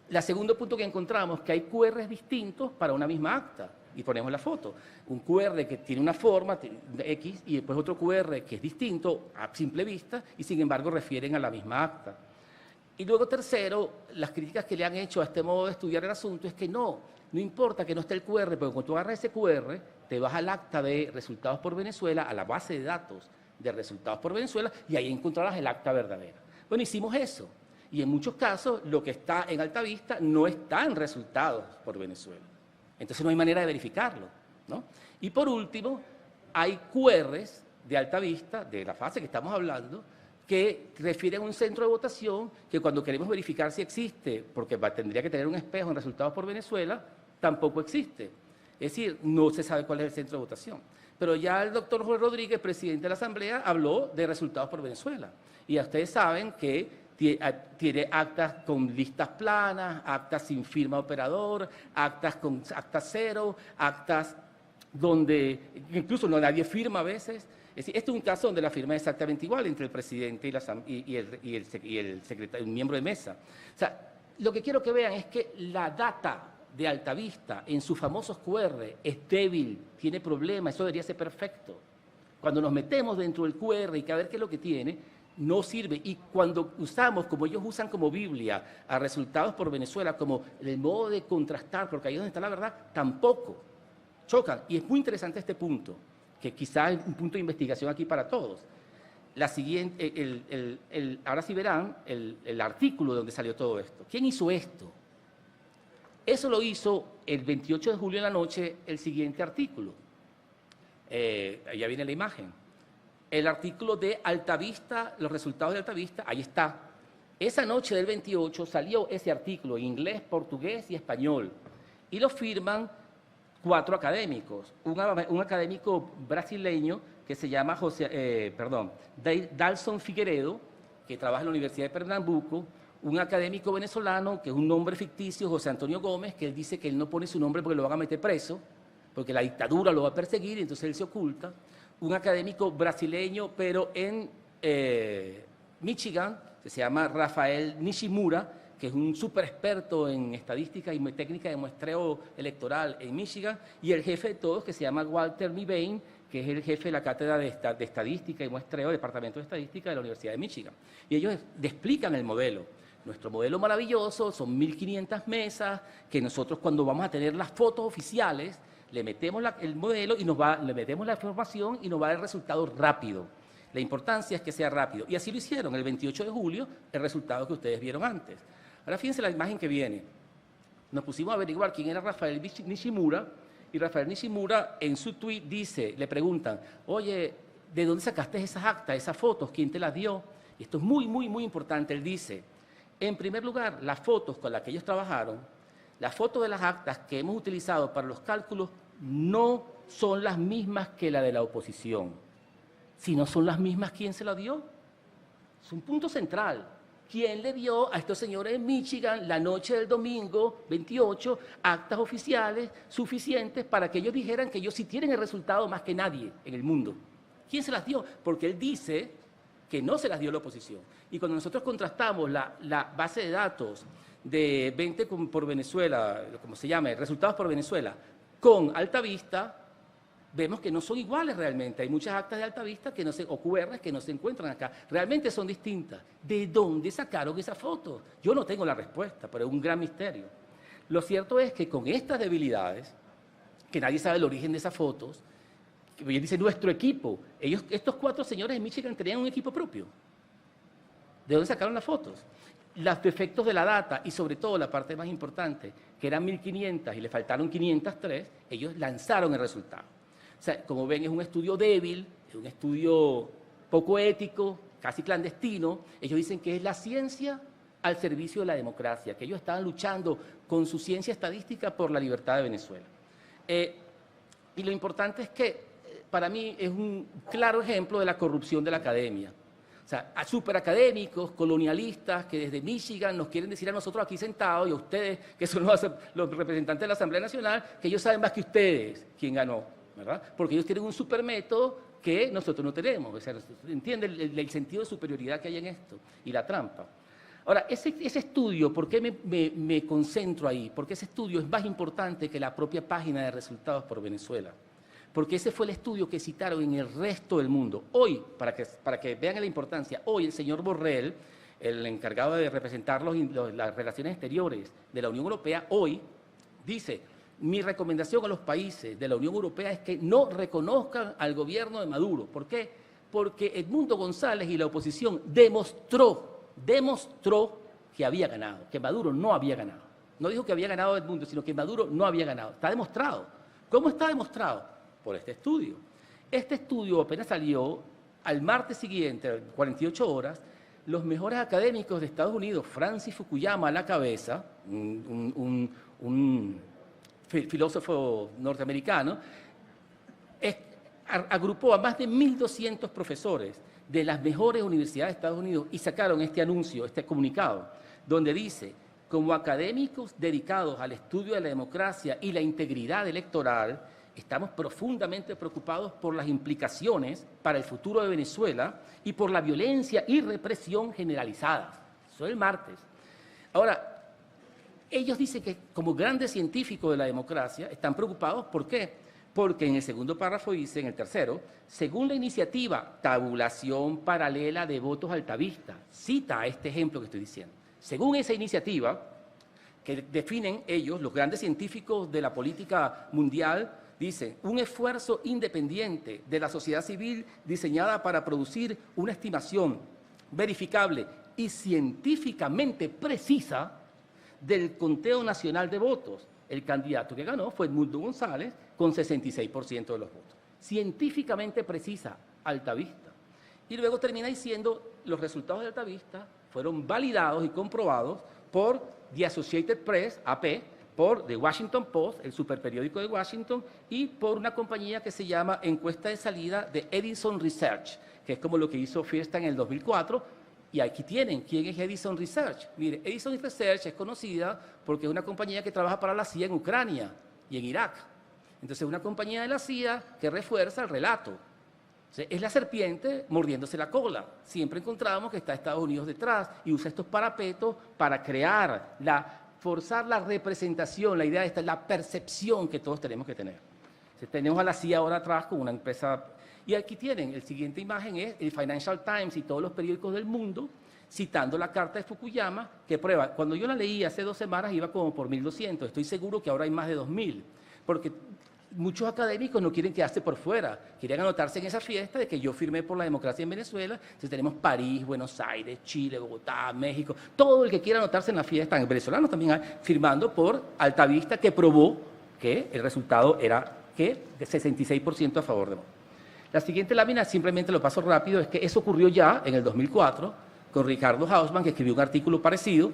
el segundo punto que encontramos, que hay QRs distintos para una misma acta, y ponemos la foto. Un QR que tiene una forma, X, y después otro QR que es distinto a simple vista, y sin embargo refieren a la misma acta. Y luego tercero, las críticas que le han hecho a este modo de estudiar el asunto es que no importa que no esté el QR, pero cuando tú agarras ese QR, te vas al acta de resultados por Venezuela, a la base de datos de resultados por Venezuela, y ahí encontrarás el acta verdadera. Bueno, hicimos eso. Y en muchos casos, lo que está en Altavista no está en resultados por Venezuela. Entonces no hay manera de verificarlo, ¿no? Y por último, hay QRs de Altavista, de la fase que estamos hablando, que refieren a un centro de votación que cuando queremos verificar si existe, porque tendría que tener un espejo en resultados por Venezuela, tampoco existe. Es decir, no se sabe cuál es el centro de votación. Pero ya el doctor Jorge Rodríguez, presidente de la Asamblea, habló de resultados por Venezuela. Y ya ustedes saben que tiene actas con listas planas, actas sin firma operador, actas con actas cero, actas donde incluso nadie firma a veces. Es decir, este es un caso donde la firma es exactamente igual entre el presidente y el miembro de mesa. O sea, lo que quiero que vean es que la data de Altavista en sus famosos QR es débil, tiene problemas, eso debería ser perfecto. Cuando nos metemos dentro del QR y que a ver qué es lo que tiene, no sirve. Y cuando usamos, como ellos usan como Biblia, a resultados por Venezuela, como el modo de contrastar, porque ahí es donde está la verdad, tampoco chocan. Y es muy interesante este punto, que quizás es un punto de investigación aquí para todos. La siguiente, ahora sí verán el artículo donde salió todo esto. ¿Quién hizo esto? Eso lo hizo el 28 de julio en la noche el siguiente artículo. Allá viene la imagen. El artículo de Altavista, los resultados de Altavista, ahí está. Esa noche del 28 salió ese artículo en inglés, portugués y español. Y lo firman 4 académicos. Un académico brasileño que se llama Dalson Figueiredo, que trabaja en la Universidad de Pernambuco. Un académico venezolano, que es un nombre ficticio, José Antonio Gómez, que él dice que él no pone su nombre porque lo van a meter preso, porque la dictadura lo va a perseguir y entonces él se oculta. Un académico brasileño, pero en Michigan, que se llama Rafael Nishimura, que es un súper experto en estadística y técnica de muestreo electoral en Michigan, y el jefe de todos, que se llama Walter Mibane, que es el jefe de la cátedra de estadística y muestreo, departamento de estadística de la Universidad de Michigan. Y ellos explican el modelo. Nuestro modelo maravilloso son 1.500 mesas que nosotros cuando vamos a tener las fotos oficiales le metemos el modelo y le metemos la información y nos va a dar el resultado rápido. La importancia es que sea rápido. Y así lo hicieron el 28 de julio, el resultado que ustedes vieron antes. Ahora fíjense la imagen que viene. Nos pusimos a averiguar quién era Rafael Nishimura, y Rafael Nishimura en su tweet dice, le preguntan, oye, ¿de dónde sacaste esas actas, esas fotos? ¿Quién te las dio? Y esto es muy, muy, muy importante. Él dice, en primer lugar, las fotos con las que ellos trabajaron, las fotos de las actas que hemos utilizado para los cálculos no son las mismas que la de la oposición. Si no son las mismas, ¿quién se las dio? Es un punto central. ¿Quién le dio a estos señores en Michigan la noche del domingo 28 actas oficiales suficientes para que ellos dijeran que ellos sí tienen el resultado más que nadie en el mundo? ¿Quién se las dio? Porque él dice que no se las dio la oposición. Y cuando nosotros contrastamos la base de datos de 20 por Venezuela, como se llama, resultados por Venezuela, con Altavista, vemos que no son iguales realmente. Hay muchas actas de Altavista o QRs que no se encuentran acá. Realmente son distintas. ¿De dónde sacaron esas fotos? Yo no tengo la respuesta, pero es un gran misterio. Lo cierto es que con estas debilidades, que nadie sabe el origen de esas fotos, él dice nuestro equipo, estos 4 señores de Michigan tenían un equipo propio. ¿De dónde sacaron las fotos? Los defectos de la data y sobre todo la parte más importante, que eran 1.500 y le faltaron 503, ellos lanzaron el resultado. O sea, como ven, es un estudio débil, es un estudio poco ético, casi clandestino. Ellos dicen que es la ciencia al servicio de la democracia, que ellos estaban luchando con su ciencia estadística por la libertad de Venezuela. Y lo importante es que, para mí, es un claro ejemplo de la corrupción de la academia. O sea, a superacadémicos, colonialistas, que desde Michigan nos quieren decir a nosotros aquí sentados y a ustedes, que son los representantes de la Asamblea Nacional, que ellos saben más que ustedes quién ganó, ¿verdad? Porque ellos tienen un supermétodo que nosotros no tenemos. O sea, ¿entiende el sentido de superioridad que hay en esto? Y la trampa. Ahora, ese estudio, ¿por qué me concentro ahí? Porque ese estudio es más importante que la propia página de resultados por Venezuela. Porque ese fue el estudio que citaron en el resto del mundo. Hoy, para que vean la importancia, hoy el señor Borrell, el encargado de representar las relaciones exteriores de la Unión Europea, hoy dice, mi recomendación a los países de la Unión Europea es que no reconozcan al gobierno de Maduro. ¿Por qué? Porque Edmundo González y la oposición demostró que había ganado, que Maduro no había ganado. No dijo que había ganado Edmundo, sino que Maduro no había ganado. Está demostrado. ¿Cómo está demostrado? Por este estudio. Este estudio apenas salió al martes siguiente, 48 horas, los mejores académicos de Estados Unidos, Francis Fukuyama a la cabeza, un filósofo norteamericano, agrupó a más de 1.200 profesores de las mejores universidades de Estados Unidos y sacaron este anuncio, este comunicado, donde dice, como académicos dedicados al estudio de la democracia y la integridad electoral, estamos profundamente preocupados por las implicaciones para el futuro de Venezuela y por la violencia y represión generalizadas. Eso es el martes. Ahora, ellos dicen que como grandes científicos de la democracia están preocupados, ¿por qué? Porque en el segundo párrafo dice, en el tercero, según la iniciativa Tabulación Paralela de Votos Altavista, cita este ejemplo que estoy diciendo. Según esa iniciativa, que definen ellos, los grandes científicos de la política mundial, dice, un esfuerzo independiente de la sociedad civil diseñada para producir una estimación verificable y científicamente precisa del conteo nacional de votos. El candidato que ganó fue Edmundo González con 66% de los votos. Científicamente precisa, Altavista. Y luego termina diciendo, los resultados de Altavista fueron validados y comprobados por The Associated Press, AP, por The Washington Post, el superperiódico de Washington, y por una compañía que se llama Encuesta de Salida de Edison Research, que es como lo que hizo Fiesta en el 2004. Y aquí tienen, ¿quién es Edison Research? Mire, Edison Research es conocida porque es una compañía que trabaja para la CIA en Ucrania y en Irak. Entonces, es una compañía de la CIA que refuerza el relato. O sea, es la serpiente mordiéndose la cola. Siempre encontramos que está Estados Unidos detrás y usa estos parapetos para forzar la representación, la idea de esta es la percepción que todos tenemos que tener. Entonces, tenemos a la CIA ahora atrás con una empresa. Y aquí tienen, la siguiente imagen es el Financial Times y todos los periódicos del mundo citando la carta de Fukuyama, que prueba, cuando yo la leí hace 2 semanas iba como por 1.200, estoy seguro que ahora hay más de 2.000, porque muchos académicos no quieren quedarse por fuera, quieren anotarse en esa fiesta de que yo firmé por la democracia en Venezuela. Entonces tenemos París, Buenos Aires, Chile, Bogotá, México, todo el que quiera anotarse en la fiesta, en venezolanos también hay, firmando por Altavista, que probó que el resultado era que de 66% a favor de Moro. La siguiente lámina, simplemente lo paso rápido, es que eso ocurrió ya en el 2004 con Ricardo Hausmann, que escribió un artículo parecido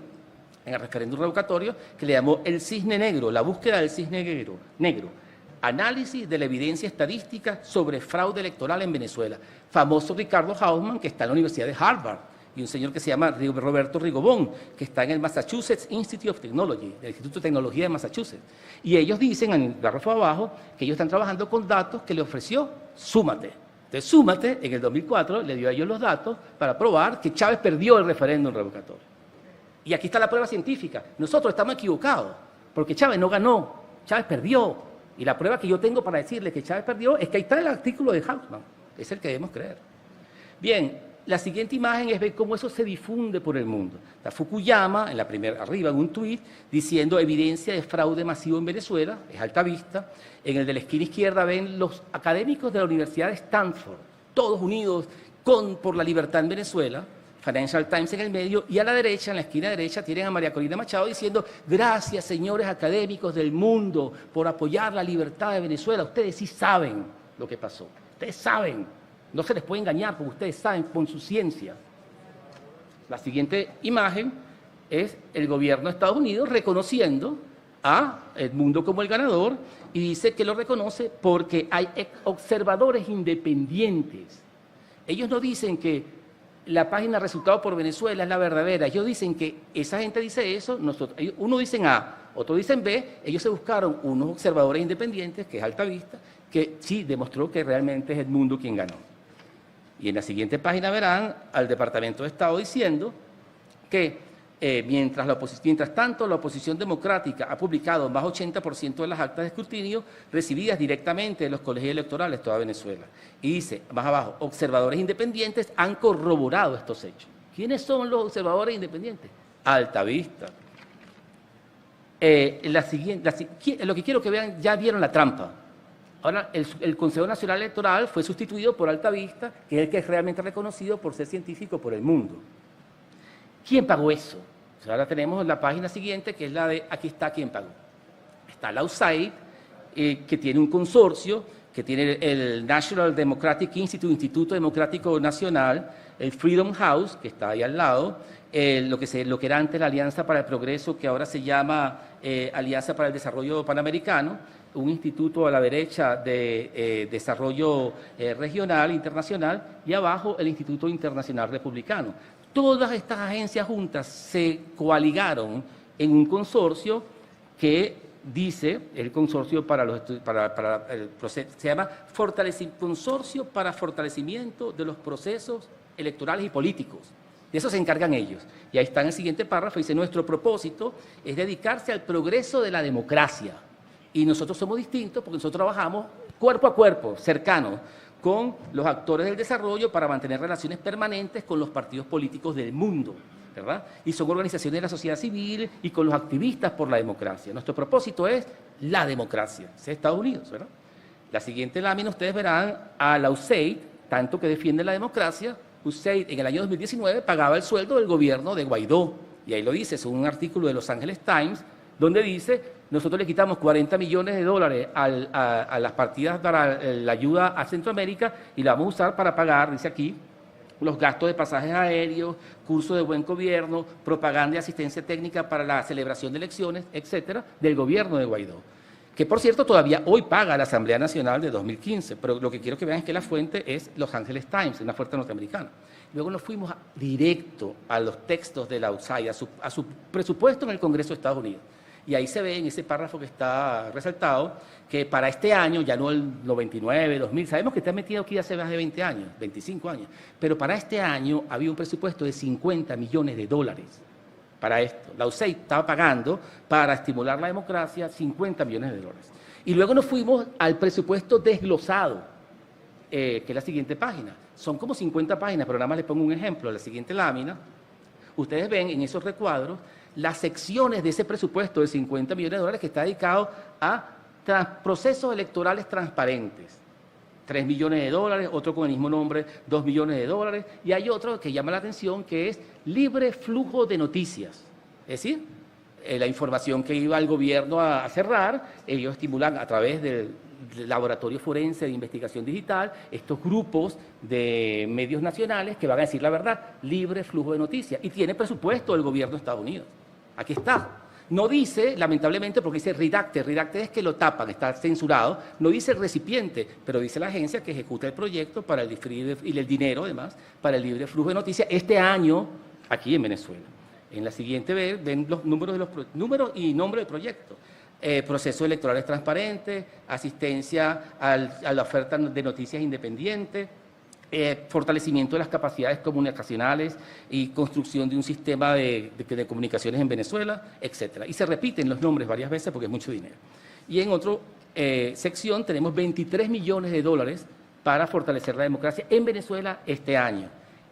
en el referéndum revocatorio, que le llamó El Cisne Negro, la búsqueda del cisne negro. Análisis de la evidencia estadística sobre fraude electoral en Venezuela. Famoso Ricardo Hausmann, que está en la Universidad de Harvard, y un señor que se llama Roberto Rigobón, que está en el Massachusetts Institute of Technology, el Instituto de Tecnología de Massachusetts. Y ellos dicen, en el párrafo abajo, que ellos están trabajando con datos que le ofreció Súmate. Entonces, Súmate, en el 2004, le dio a ellos los datos para probar que Chávez perdió el referéndum revocatorio. Y aquí está la prueba científica. Nosotros estamos equivocados, porque Chávez no ganó, Chávez perdió. Y la prueba que yo tengo para decirle que Chávez perdió es que ahí está el artículo de Hausmann, que es el que debemos creer. Bien, la siguiente imagen es ver cómo eso se difunde por el mundo. Está Fukuyama, en la primera, arriba, en un tuit, diciendo evidencia de fraude masivo en Venezuela, es Altavista. En el de la esquina izquierda ven los académicos de la Universidad de Stanford, todos unidos por la libertad en Venezuela, Financial Times en el medio, y a la derecha, en la esquina derecha, tienen a María Corina Machado diciendo: gracias, señores académicos del mundo, por apoyar la libertad de Venezuela. Ustedes sí saben lo que pasó. Ustedes saben. No se les puede engañar, porque ustedes saben con su ciencia. La siguiente imagen es el gobierno de Estados Unidos reconociendo a Edmundo como el ganador, y dice que lo reconoce porque hay observadores independientes. Ellos no dicen que la página Resultados por Venezuela es la verdadera. Ellos dicen que esa gente dice eso, uno dicen A, otro dicen B. Ellos se buscaron unos observadores independientes, que es Altavista, que sí demostró que realmente es Edmundo quien ganó. Y en la siguiente página verán al Departamento de Estado diciendo que mientras tanto la oposición democrática ha publicado más 80% de las actas de escrutinio recibidas directamente de los colegios electorales de toda Venezuela. Y dice, más abajo, observadores independientes han corroborado estos hechos. ¿Quiénes son los observadores independientes? Altavista. Lo que quiero que vean, ya vieron la trampa. Ahora, el Consejo Nacional Electoral fue sustituido por Altavista, que es el que es realmente reconocido por ser científico por el mundo. ¿Quién pagó eso? O sea, ahora tenemos la página siguiente, que es la de, aquí está quién pagó. Está la USAID, que tiene un consorcio, que tiene el National Democratic Institute, Instituto Democrático Nacional, el Freedom House, que está ahí al lado, lo que era antes la Alianza para el Progreso, que ahora se llama Alianza para el Desarrollo Panamericano, un instituto a la derecha de desarrollo regional, internacional, y abajo el Instituto Internacional Republicano. Todas estas agencias juntas se coaligaron en un consorcio que dice, el consorcio para el proceso, se llama Consorcio para Fortalecimiento de los Procesos Electorales y Políticos. De eso se encargan ellos. Y ahí está en el siguiente párrafo, dice: nuestro propósito es dedicarse al progreso de la democracia. Y nosotros somos distintos porque nosotros trabajamos cuerpo a cuerpo, cercanos, con los actores del desarrollo para mantener relaciones permanentes con los partidos políticos del mundo, ¿verdad? Y son organizaciones de la sociedad civil y con los activistas por la democracia. Nuestro propósito es la democracia, es Estados Unidos, ¿verdad? La siguiente lámina ustedes verán a la USAID, tanto que defiende la democracia. USAID en el año 2019 pagaba el sueldo del gobierno de Guaidó, y ahí lo dice, según un artículo de Los Angeles Times, donde dice: nosotros le quitamos $40 millones a las partidas para la ayuda a Centroamérica y la vamos a usar para pagar, dice aquí, los gastos de pasajes aéreos, cursos de buen gobierno, propaganda y asistencia técnica para la celebración de elecciones, etcétera, del gobierno de Guaidó. Que, por cierto, todavía hoy paga la Asamblea Nacional de 2015, pero lo que quiero que vean es que la fuente es Los Angeles Times, una fuente norteamericana. Luego nos fuimos directo a los textos de la USAID, a su presupuesto en el Congreso de Estados Unidos. Y ahí se ve en ese párrafo que está resaltado que para este año, ya no el 99, 2000, sabemos que está metido aquí hace más de 20 años, 25 años, pero para este año había un presupuesto de $50 millones para esto. La USAID estaba pagando para estimular la democracia $50 millones. Y luego nos fuimos al presupuesto desglosado, que es la siguiente página. Son como 50 páginas, pero nada más les pongo un ejemplo. La siguiente lámina ustedes ven en esos recuadros las secciones de ese presupuesto de 50 millones de dólares que está dedicado a procesos electorales transparentes. 3 millones de dólares, otro con el mismo nombre, 2 millones de dólares, y hay otro que llama la atención que es libre flujo de noticias. Es decir, la información que iba al gobierno a cerrar, ellos estimulan a través del laboratorio forense de investigación digital, estos grupos de medios nacionales que van a decir la verdad, libre flujo de noticias, y tiene presupuesto el gobierno de Estados Unidos. Aquí está. No dice, lamentablemente, porque dice redacted es que lo tapan, está censurado, no dice recipiente, pero dice la agencia que ejecuta el proyecto para el y el dinero, además, para el libre flujo de noticias este año aquí en Venezuela. En la siguiente ven los números, números y nombre del proyecto. Procesos electorales transparentes, asistencia a la oferta de noticias independientes, fortalecimiento de las capacidades comunicacionales y construcción de un sistema de comunicaciones en Venezuela, etc. Y se repiten los nombres varias veces porque es mucho dinero. Y en otra sección tenemos 23 millones de dólares para fortalecer la democracia en Venezuela este año.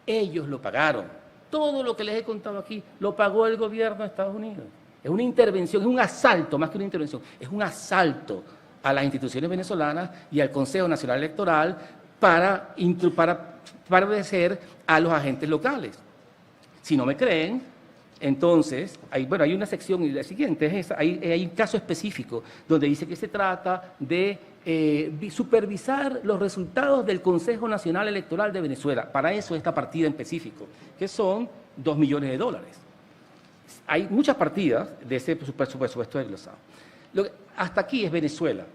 Ellos lo pagaron. Todo lo que les he contado aquí lo pagó el gobierno de Estados Unidos. Es una intervención, es un asalto, más que una intervención, es un asalto a las instituciones venezolanas y al Consejo Nacional Electoral para obedecer a los agentes locales. Si no me creen, entonces, hay una sección, y la siguiente es esa, hay un caso específico donde dice que se trata de supervisar los resultados del Consejo Nacional Electoral de Venezuela. Para eso esta partida en específico, que son 2 millones de dólares. Hay muchas partidas de ese presupuesto desglosado. Hasta aquí es Venezuela,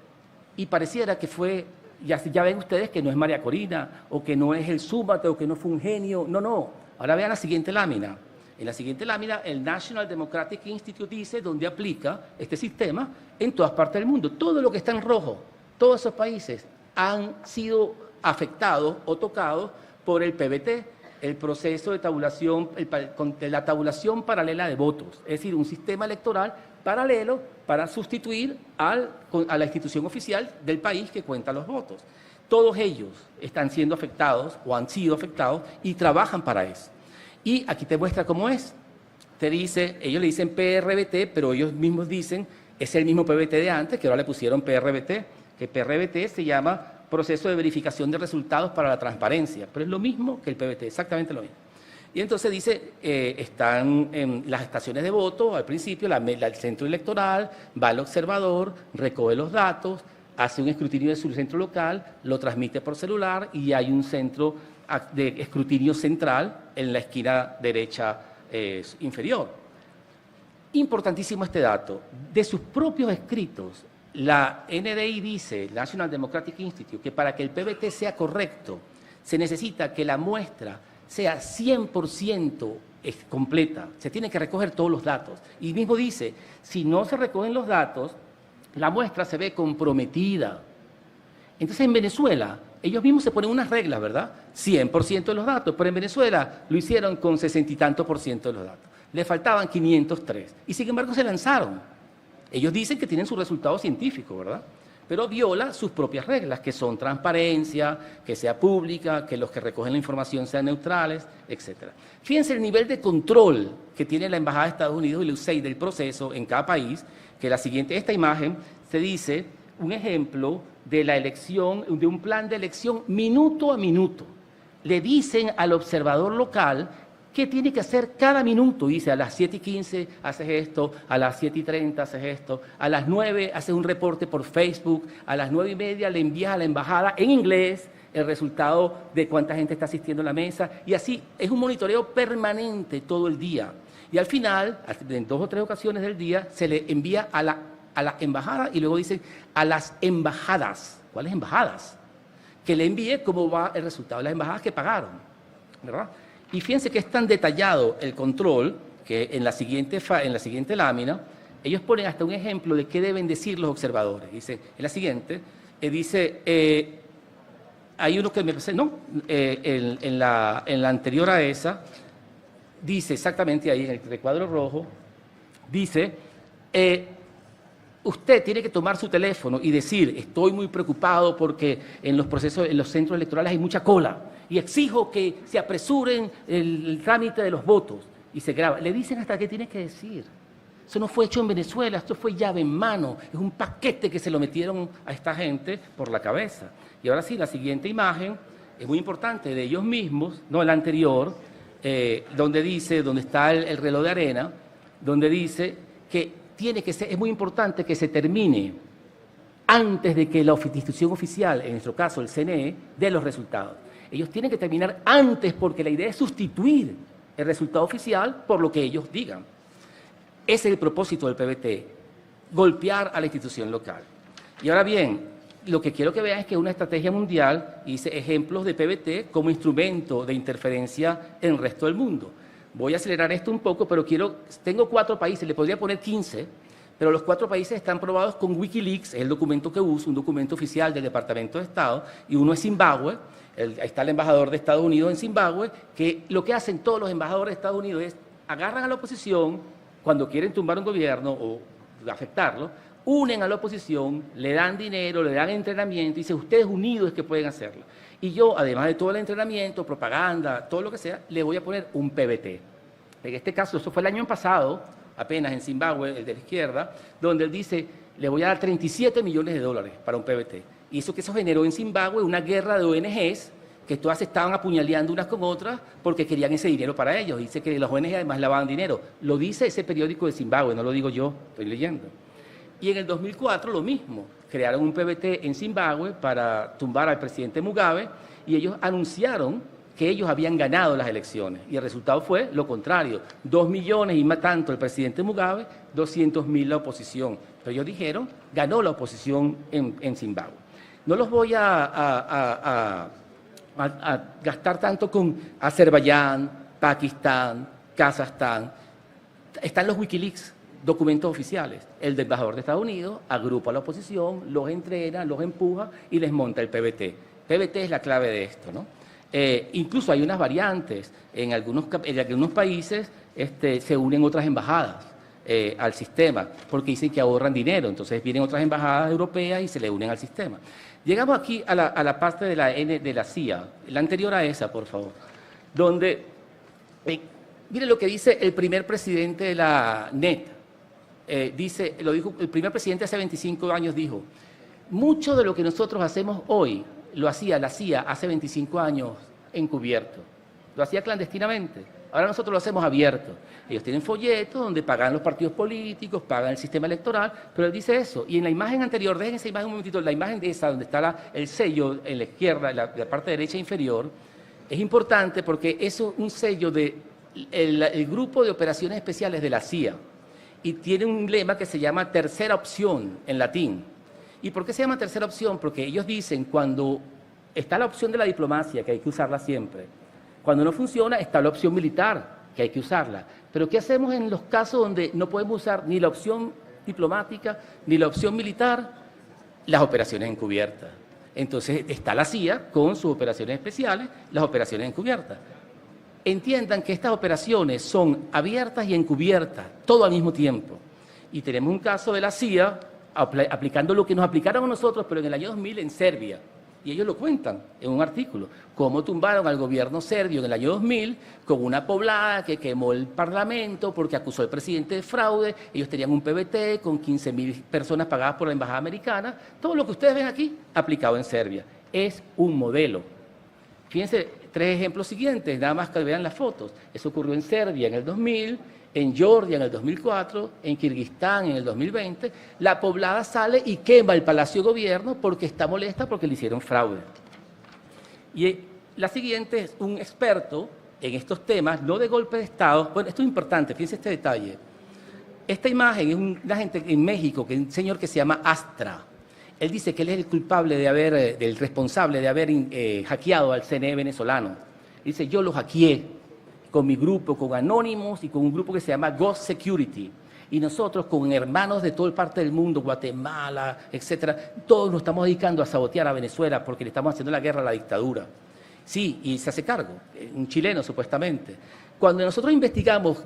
y pareciera que fue... Ya ven ustedes que no es María Corina, o que no es el Súmate, o que no fue un genio. No. Ahora vean la siguiente lámina. En la siguiente lámina, el National Democratic Institute dice dónde aplica este sistema en todas partes del mundo. Todo lo que está en rojo, todos esos países han sido afectados o tocados por el PBT, el proceso de tabulación, la tabulación paralela de votos. Es decir, un sistema electoral paralelo para sustituir a la institución oficial del país que cuenta los votos. Todos ellos están siendo afectados o han sido afectados y trabajan para eso. Y aquí te muestra cómo es. Te dice, ellos le dicen PRBT, pero ellos mismos dicen, es el mismo PBT de antes, que ahora le pusieron PRBT, que PRBT se llama Proceso de Verificación de Resultados para la Transparencia, pero es lo mismo que el PBT, exactamente lo mismo. Y entonces dice, están en las estaciones de voto, al principio, el centro electoral, va al observador, recoge los datos, hace un escrutinio de su centro local, lo transmite por celular y hay un centro de escrutinio central en la esquina derecha inferior. Importantísimo este dato. De sus propios escritos, la NDI dice, National Democratic Institute, que para que el PBT sea correcto, se necesita que la muestra sea 100% completa. Se tienen que recoger todos los datos. Y mismo dice, si no se recogen los datos, la muestra se ve comprometida. Entonces, en Venezuela, ellos mismos se ponen unas reglas, ¿verdad? 100% de los datos, pero en Venezuela lo hicieron con 60 y tanto % de los datos. Le faltaban 503. Y sin embargo, se lanzaron. Ellos dicen que tienen su resultado científico, ¿verdad? Pero viola sus propias reglas, que son transparencia, que sea pública, que los que recogen la información sean neutrales, etc. Fíjense el nivel de control que tiene la Embajada de Estados Unidos y la USAID del proceso en cada país, que esta imagen se dice un ejemplo de la elección, de un plan de elección minuto a minuto. Le dicen al observador local qué tiene que hacer cada minuto. Dice, a las 7:15 haces esto, a las 7:30 haces esto, a las 9 haces un reporte por Facebook, a las 9:30 le envías a la embajada en inglés el resultado de cuánta gente está asistiendo a la mesa, y así es un monitoreo permanente todo el día. Y al final, en 2 o 3 ocasiones del día, se le envía a la embajada y luego dicen a las embajadas. ¿Cuáles embajadas? Que le envíe cómo va el resultado de las embajadas que pagaron, ¿verdad? Y fíjense que es tan detallado el control que en la siguiente lámina ellos ponen hasta un ejemplo de qué deben decir los observadores. Dice, en la siguiente, hay uno que me parece, no, en la anterior a esa, dice exactamente ahí en el recuadro rojo, dice, usted tiene que tomar su teléfono y decir, estoy muy preocupado porque en los centros electorales hay mucha cola y exijo que se apresuren el trámite de los votos. y se graba. Le dicen hasta qué tiene que decir. Eso no fue hecho en Venezuela, esto fue llave en mano. Es un paquete que se lo metieron a esta gente por la cabeza. Y ahora sí, la siguiente imagen es muy importante, de ellos mismos, no la anterior, donde está el reloj de arena, donde dice que es muy importante que se termine antes de que la institución oficial, en nuestro caso el CNE, dé los resultados. Ellos tienen que terminar antes porque la idea es sustituir el resultado oficial por lo que ellos digan. Ese es el propósito del PBT, golpear a la institución local. Y ahora bien, lo que quiero que vean es que una estrategia mundial hice ejemplos de PBT como instrumento de interferencia en el resto del mundo. Voy a acelerar esto un poco, pero tengo 4 países, le podría poner 15, pero los 4 países están probados con Wikileaks, es el documento que uso, un documento oficial del Departamento de Estado, y uno es Zimbabue. Ahí está el embajador de Estados Unidos en Zimbabue, que lo que hacen todos los embajadores de Estados Unidos es agarran a la oposición cuando quieren tumbar un gobierno o afectarlo, unen a la oposición, le dan dinero, le dan entrenamiento y dicen, ustedes unidos es que pueden hacerlo. Y yo, además de todo el entrenamiento, propaganda, todo lo que sea, le voy a poner un PBT. En este caso, eso fue el año pasado, apenas en Zimbabue, el de la izquierda, donde él dice, le voy a dar 37 millones de dólares para un PBT. Y eso generó en Zimbabue una guerra de ONGs que todas se estaban apuñaleando unas con otras porque querían ese dinero para ellos. Dice que las ONG además lavaban dinero. Lo dice ese periódico de Zimbabue, no lo digo yo, estoy leyendo. Y en el 2004 lo mismo, crearon un PBT en Zimbabue para tumbar al presidente Mugabe y ellos anunciaron que ellos habían ganado las elecciones y el resultado fue lo contrario, 2 millones y más tanto el presidente Mugabe, 200.000 la oposición. Pero ellos dijeron, ganó la oposición en Zimbabue. No los voy a gastar tanto con Azerbaiyán, Pakistán, Kazajstán. Están los Wikileaks, documentos oficiales. El del embajador de Estados Unidos agrupa a la oposición, los entrena, los empuja y les monta el PBT. PBT es la clave de esto, ¿no? Incluso hay unas variantes. En algunos países se unen otras embajadas al sistema porque dicen que ahorran dinero. Entonces vienen otras embajadas europeas y se le unen al sistema. Llegamos aquí a la parte de la CIA, la anterior a esa, por favor, donde, mire lo que dice el primer presidente de la NET. Lo dijo el primer presidente hace 25 años, dijo, mucho de lo que nosotros hacemos hoy lo hacía la CIA hace 25 años encubierto, lo hacía clandestinamente. Ahora nosotros lo hacemos abierto. Ellos tienen folletos donde pagan los partidos políticos, pagan el sistema electoral, pero él dice eso. Y en la imagen anterior, dejen esa imagen un momentito, la imagen de esa donde está el sello en la izquierda, la parte derecha inferior, es importante porque es un sello del Grupo de Operaciones Especiales de la CIA. Y tiene un lema que se llama tercera opción en latín. ¿Y por qué se llama tercera opción? Porque ellos dicen cuando está la opción de la diplomacia, que hay que usarla siempre. Cuando no funciona, está la opción militar, que hay que usarla. Pero ¿qué hacemos en los casos donde no podemos usar ni la opción diplomática ni la opción militar? Las operaciones encubiertas. Entonces está la CIA con sus operaciones especiales, las operaciones encubiertas. Entiendan que estas operaciones son abiertas y encubiertas, todo al mismo tiempo. Y tenemos un caso de la CIA aplicando lo que nos aplicaron a nosotros, pero en el año 2000 en Serbia. Y ellos lo cuentan en un artículo, cómo tumbaron al gobierno serbio en el año 2000 con una poblada que quemó el parlamento porque acusó al presidente de fraude. Ellos tenían un PBT con 15.000 personas pagadas por la embajada americana. Todo lo que ustedes ven aquí aplicado en Serbia. Es un modelo. Fíjense, 3 ejemplos siguientes, nada más que vean las fotos. Eso ocurrió en Serbia en el 2000, en Georgia en el 2004, en Kirguistán en el 2020, la poblada sale y quema el Palacio de Gobierno porque está molesta porque le hicieron fraude. Y la siguiente es un experto en estos temas, no de golpe de Estado. Bueno, esto es importante, fíjense este detalle. Esta imagen es una gente en México, que es un señor que se llama Astra. Él dice que él es el culpable del responsable de haber hackeado al CNE venezolano. Dice, yo lo hackeé con mi grupo, con Anonymous y con un grupo que se llama Ghost Security. Y nosotros, con hermanos de toda parte del mundo, Guatemala, etcétera, todos nos estamos dedicando a sabotear a Venezuela porque le estamos haciendo la guerra a la dictadura. Sí, y se hace cargo, un chileno supuestamente. Cuando nosotros investigamos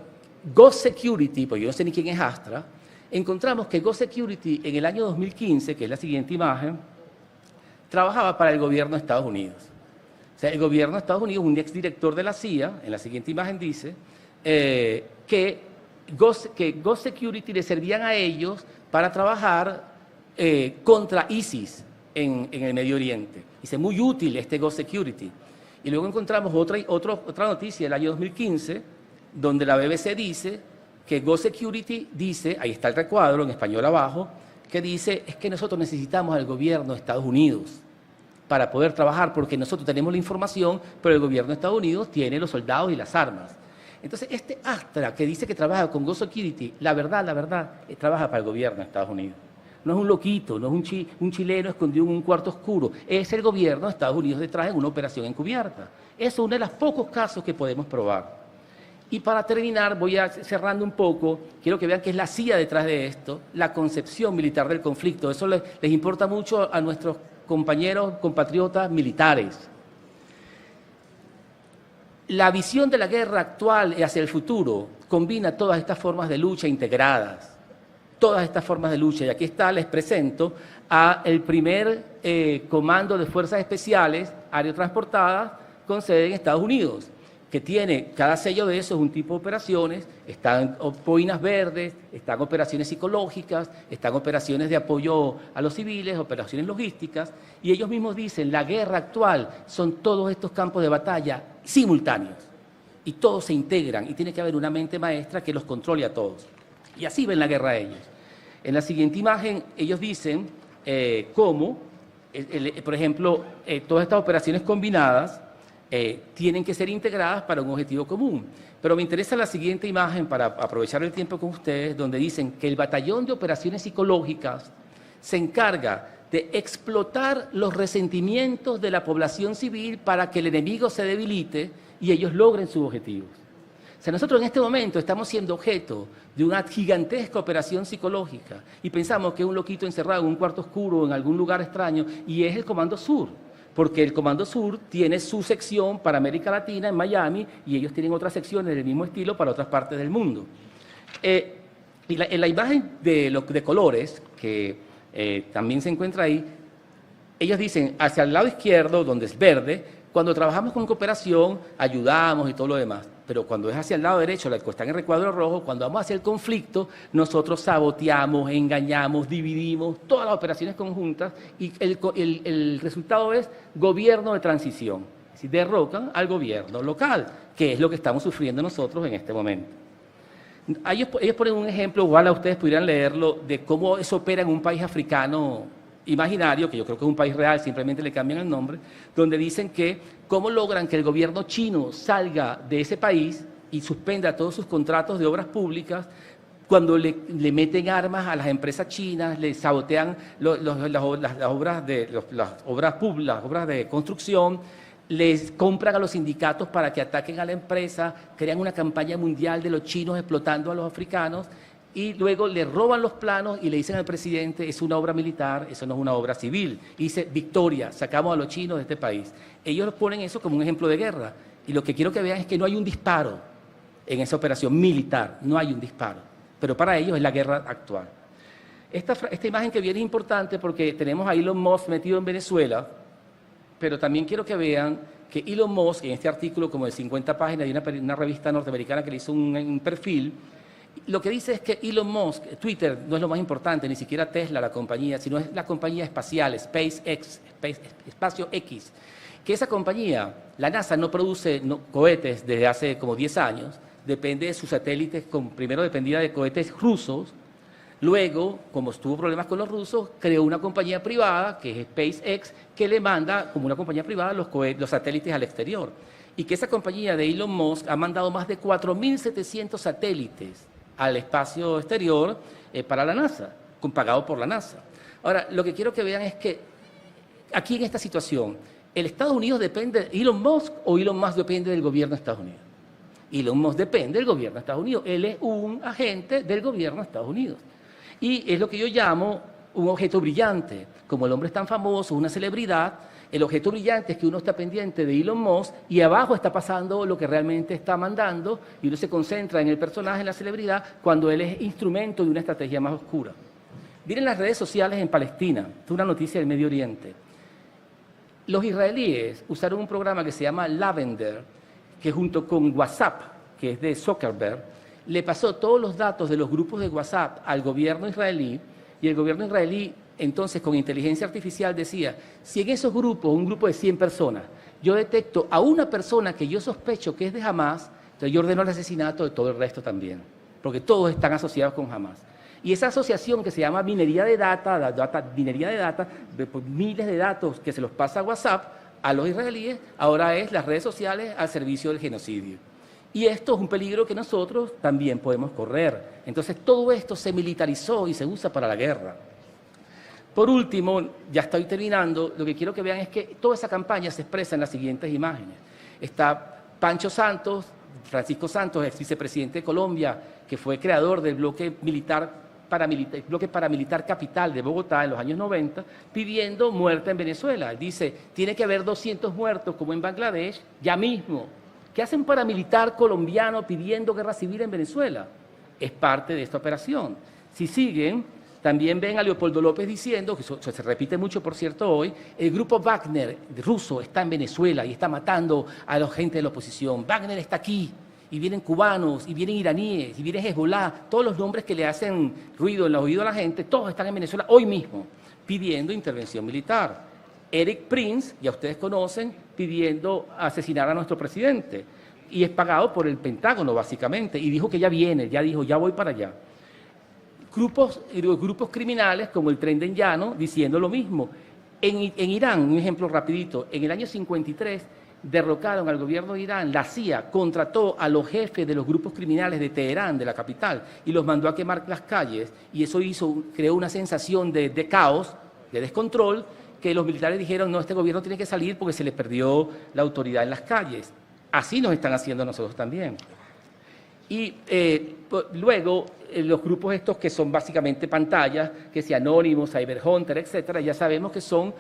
Ghost Security, porque yo no sé ni quién es Astra, encontramos que Ghost Security en el año 2015, que es la siguiente imagen, trabajaba para el gobierno de Estados Unidos. O sea, el gobierno de Estados Unidos, un exdirector de la CIA, en la siguiente imagen dice, que Ghost Security les servían a ellos para trabajar contra ISIS en el Medio Oriente. Dice, muy útil este Ghost Security. Y luego encontramos otra noticia del año 2015, donde la BBC dice que Ghost Security dice, ahí está el recuadro en español abajo, que dice, es que nosotros necesitamos al gobierno de Estados Unidos para poder trabajar, porque nosotros tenemos la información, pero el gobierno de Estados Unidos tiene los soldados y las armas. Entonces, este Astra que dice que trabaja con Ghost Security, la verdad, trabaja para el gobierno de Estados Unidos. No es un loquito, no es un chileno escondido en un cuarto oscuro. Es el gobierno de Estados Unidos detrás en una operación encubierta. Eso es uno de los pocos casos que podemos probar. Y para terminar, voy a cerrando un poco, quiero que vean que es la CIA detrás de esto, la concepción militar del conflicto. Eso les importa mucho a nuestros compañeros, compatriotas militares. La visión de la guerra actual hacia el futuro combina todas estas formas de lucha integradas, todas estas formas de lucha. Y aquí está, les presento al primer Comando de Fuerzas Especiales Aerotransportadas con sede en Estados Unidos, que tiene, cada sello de eso es un tipo de operaciones, están boinas verdes, están operaciones psicológicas, están operaciones de apoyo a los civiles, operaciones logísticas, y ellos mismos dicen, la guerra actual son todos estos campos de batalla simultáneos, y todos se integran, y tiene que haber una mente maestra que los controle a todos. Y así ven la guerra ellos. En la siguiente imagen, ellos dicen cómo, por ejemplo, todas estas operaciones combinadas tienen que ser integradas para un objetivo común. Pero me interesa la siguiente imagen para aprovechar el tiempo con ustedes, donde dicen que el batallón de operaciones psicológicas se encarga de explotar los resentimientos de la población civil para que el enemigo se debilite y ellos logren sus objetivos. O sea, nosotros en este momento estamos siendo objeto de una gigantesca operación psicológica y pensamos que es un loquito encerrado en un cuarto oscuro en algún lugar extraño, y es el Comando Sur, porque el Comando Sur tiene su sección para América Latina en Miami y ellos tienen otras secciones del mismo estilo para otras partes del mundo. Y en la imagen de colores, que también se encuentra ahí, ellos dicen hacia el lado izquierdo, donde es verde, cuando trabajamos con cooperación, ayudamos y todo lo demás. Pero cuando es hacia el lado derecho, la que está en el recuadro rojo, cuando vamos hacia el conflicto, nosotros saboteamos, engañamos, dividimos todas las operaciones conjuntas y el resultado es gobierno de transición. Es decir, derrocan al gobierno local, que es lo que estamos sufriendo nosotros en este momento. Ellos ponen un ejemplo, igual a ustedes pudieran leerlo, de cómo eso opera en un país africano imaginario, que yo creo que es un país real, simplemente le cambian el nombre, donde dicen que cómo logran que el gobierno chino salga de ese país y suspenda todos sus contratos de obras públicas cuando le meten armas a las empresas chinas, le sabotean las obras de construcción, les compran a los sindicatos para que ataquen a la empresa, crean una campaña mundial de los chinos explotando a los africanos, y luego le roban los planos y le dicen al presidente, es una obra militar, eso no es una obra civil. Y dice, victoria, sacamos a los chinos de este país. Ellos ponen eso como un ejemplo de guerra. Y lo que quiero que vean es que no hay un disparo en esa operación militar, no hay un disparo. Pero para ellos es la guerra actual. Esta imagen que viene es importante porque tenemos a Elon Musk metido en Venezuela, pero también quiero que vean que Elon Musk, en este artículo como de 50 páginas de una revista norteamericana que le hizo un perfil, lo que dice es que Elon Musk, Twitter no es lo más importante, ni siquiera Tesla, la compañía, sino es la compañía espacial, SpaceX, Espacio X, que esa compañía, la NASA no produce cohetes desde hace como 10 años, depende de sus satélites, primero dependía de cohetes rusos, luego, como tuvo problemas con los rusos, creó una compañía privada, que es SpaceX, que le manda, como una compañía privada, los satélites al exterior. Y que esa compañía de Elon Musk ha mandado más de 4.700 satélites al espacio exterior para la NASA, pagado por la NASA. Ahora, lo que quiero que vean es que aquí en esta situación, ¿el Estados Unidos depende de Elon Musk o Elon Musk depende del gobierno de Estados Unidos? Elon Musk depende del gobierno de Estados Unidos. Él es un agente del gobierno de Estados Unidos. Y es lo que yo llamo un objeto brillante. Como el hombre es tan famoso, una celebridad, el objeto brillante es que uno está pendiente de Elon Musk y abajo está pasando lo que realmente está mandando y uno se concentra en el personaje, en la celebridad, cuando él es instrumento de una estrategia más oscura. Miren las redes sociales en Palestina, es una noticia del Medio Oriente. Los israelíes usaron un programa que se llama Lavender, que junto con WhatsApp que es de Zuckerberg, le pasó todos los datos de los grupos de WhatsApp al gobierno israelí, y el gobierno israelí entonces con inteligencia artificial decía, si en esos grupos, un grupo de 100 personas, yo detecto a una persona que yo sospecho que es de Hamas, entonces yo ordeno el asesinato de todo el resto también, porque todos están asociados con Hamas. Y esa asociación que se llama minería de data, pues miles de datos que se los pasa a WhatsApp a los israelíes, ahora es las redes sociales al servicio del genocidio. Y esto es un peligro que nosotros también podemos correr. Entonces todo esto se militarizó y se usa para la guerra. Por último, ya estoy terminando, lo que quiero que vean es que toda esa campaña se expresa en las siguientes imágenes. Está Pancho Santos, Francisco Santos, ex vicepresidente de Colombia, que fue creador del bloque paramilitar Capital de Bogotá en los años 90, pidiendo muerte en Venezuela. Dice, tiene que haber 200 muertos como en Bangladesh, ya mismo. ¿Qué hace un paramilitar colombiano pidiendo guerra civil en Venezuela? Es parte de esta operación. Si siguen, también ven a Leopoldo López diciendo, que eso se repite mucho por cierto hoy, el grupo Wagner ruso está en Venezuela y está matando a la gente de la oposición. Wagner está aquí, y vienen cubanos, y vienen iraníes, y viene Hezbollah, todos los nombres que le hacen ruido en el oído a la gente, todos están en Venezuela hoy mismo, pidiendo intervención militar. Eric Prince, ya ustedes conocen, pidiendo asesinar a nuestro presidente, y es pagado por el Pentágono básicamente, y dijo que ya viene, ya dijo, ya voy para allá. Grupos criminales como el Tren de Llano diciendo lo mismo. En Irán, un ejemplo rapidito, en el año 53 derrocaron al gobierno de Irán, la CIA contrató a los jefes de los grupos criminales de Teherán, de la capital, y los mandó a quemar las calles, y eso creó una sensación de caos, de descontrol, que los militares dijeron, no, este gobierno tiene que salir porque se le perdió la autoridad en las calles. Así nos están haciendo nosotros también. Y luego, los grupos estos que son básicamente pantallas, que sea Anonymous, Cyberhunter, etcétera, ya sabemos que son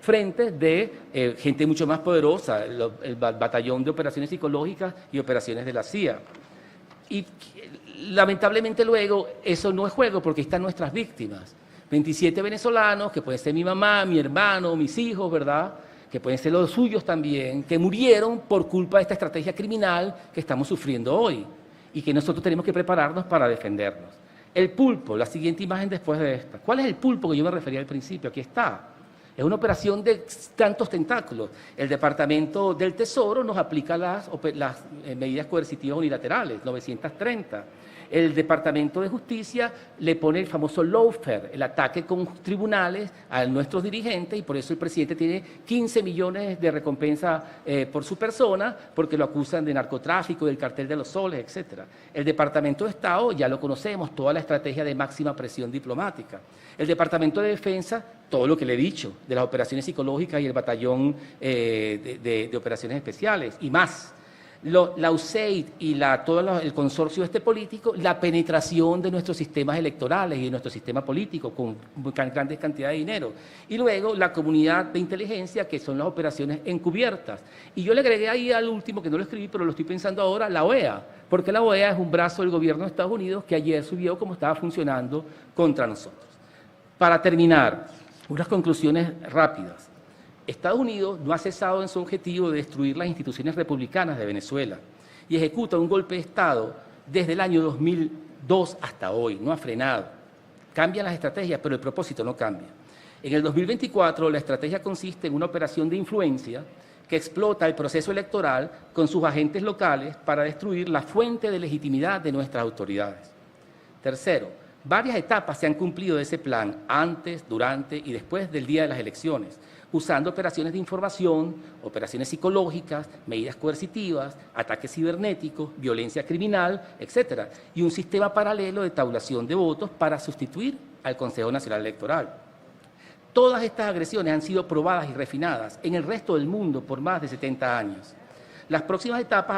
frentes de gente mucho más poderosa, el batallón de operaciones psicológicas y operaciones de la CIA. Y lamentablemente luego eso no es juego porque están nuestras víctimas. 27 venezolanos, que pueden ser mi mamá, mi hermano, mis hijos, ¿verdad?, que pueden ser los suyos también, que murieron por culpa de esta estrategia criminal que estamos sufriendo hoy y que nosotros tenemos que prepararnos para defendernos. El pulpo, la siguiente imagen después de esta. ¿Cuál es el pulpo que yo me refería al principio? Aquí está. Es una operación de tantos tentáculos. El Departamento del Tesoro nos aplica las medidas coercitivas unilaterales, 930. El Departamento de Justicia le pone el famoso lawfare, el ataque con tribunales a nuestros dirigentes, y por eso el presidente tiene 15 millones de recompensa por su persona, porque lo acusan de narcotráfico, del cartel de los soles, etc. El Departamento de Estado, ya lo conocemos, toda la estrategia de máxima presión diplomática. El Departamento de Defensa, todo lo que le he dicho, de las operaciones psicológicas y el batallón de operaciones especiales, y más. La USAID y todo el consorcio político, la penetración de nuestros sistemas electorales y de nuestro sistema político con grandes cantidades de dinero. Y luego la comunidad de inteligencia, que son las operaciones encubiertas. Y yo le agregué ahí al último, que no lo escribí, pero lo estoy pensando ahora, la OEA, porque la OEA es un brazo del gobierno de Estados Unidos que ayer subió cómo estaba funcionando contra nosotros. Para terminar, unas conclusiones rápidas. Estados Unidos no ha cesado en su objetivo de destruir las instituciones republicanas de Venezuela y ejecuta un golpe de Estado desde el año 2002 hasta hoy, no ha frenado. Cambian las estrategias, pero el propósito no cambia. En el 2024, la estrategia consiste en una operación de influencia que explota el proceso electoral con sus agentes locales para destruir la fuente de legitimidad de nuestras autoridades. Tercero, varias etapas se han cumplido de ese plan antes, durante y después del día de las elecciones, usando operaciones de información, operaciones psicológicas, medidas coercitivas, ataques cibernéticos, violencia criminal, etc. Y un sistema paralelo de tabulación de votos para sustituir al Consejo Nacional Electoral. Todas estas agresiones han sido probadas y refinadas en el resto del mundo por más de 70 años. Las próximas etapas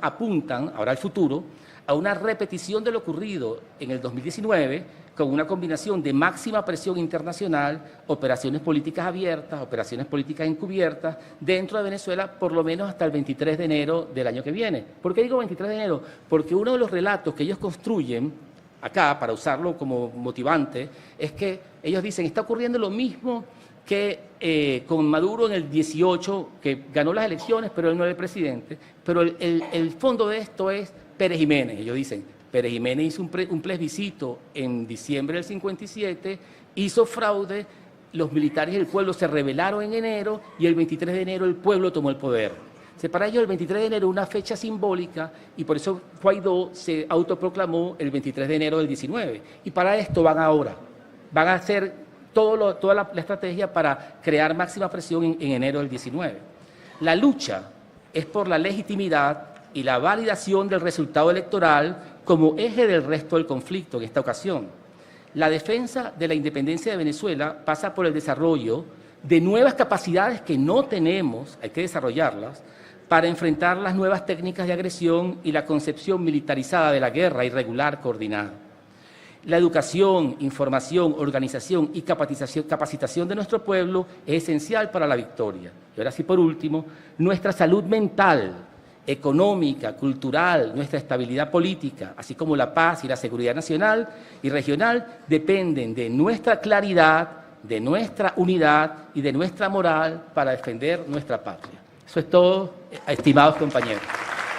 apuntan, ahora al futuro, a una repetición de lo ocurrido en el 2019 con una combinación de máxima presión internacional, operaciones políticas abiertas, operaciones políticas encubiertas dentro de Venezuela por lo menos hasta el 23 de enero del año que viene. ¿Por qué digo 23 de enero? Porque uno de los relatos que ellos construyen acá, para usarlo como motivante, es que ellos dicen, está ocurriendo lo mismo que con Maduro en el 18, que ganó las elecciones, pero él no era el presidente, pero el fondo de esto es Pérez Jiménez. Ellos dicen, Pérez Jiménez hizo un plebiscito en diciembre del 57, hizo fraude, los militares y el pueblo se rebelaron en enero y el 23 de enero el pueblo tomó el poder. Para ellos el 23 de enero es una fecha simbólica y por eso Guaidó se autoproclamó el 23 de enero del 19. Y para esto van ahora, van a hacer toda la estrategia para crear máxima presión en enero del 19. La lucha es por la legitimidad y la validación del resultado electoral como eje del resto del conflicto en esta ocasión. La defensa de la independencia de Venezuela pasa por el desarrollo de nuevas capacidades que no tenemos, hay que desarrollarlas, para enfrentar las nuevas técnicas de agresión y la concepción militarizada de la guerra irregular coordinada. La educación, información, organización y capacitación de nuestro pueblo es esencial para la victoria. Y ahora sí, por último, nuestra salud mental, económica, cultural, nuestra estabilidad política, así como la paz y la seguridad nacional y regional, dependen de nuestra claridad, de nuestra unidad y de nuestra moral para defender nuestra patria. Eso es todo, estimados compañeros.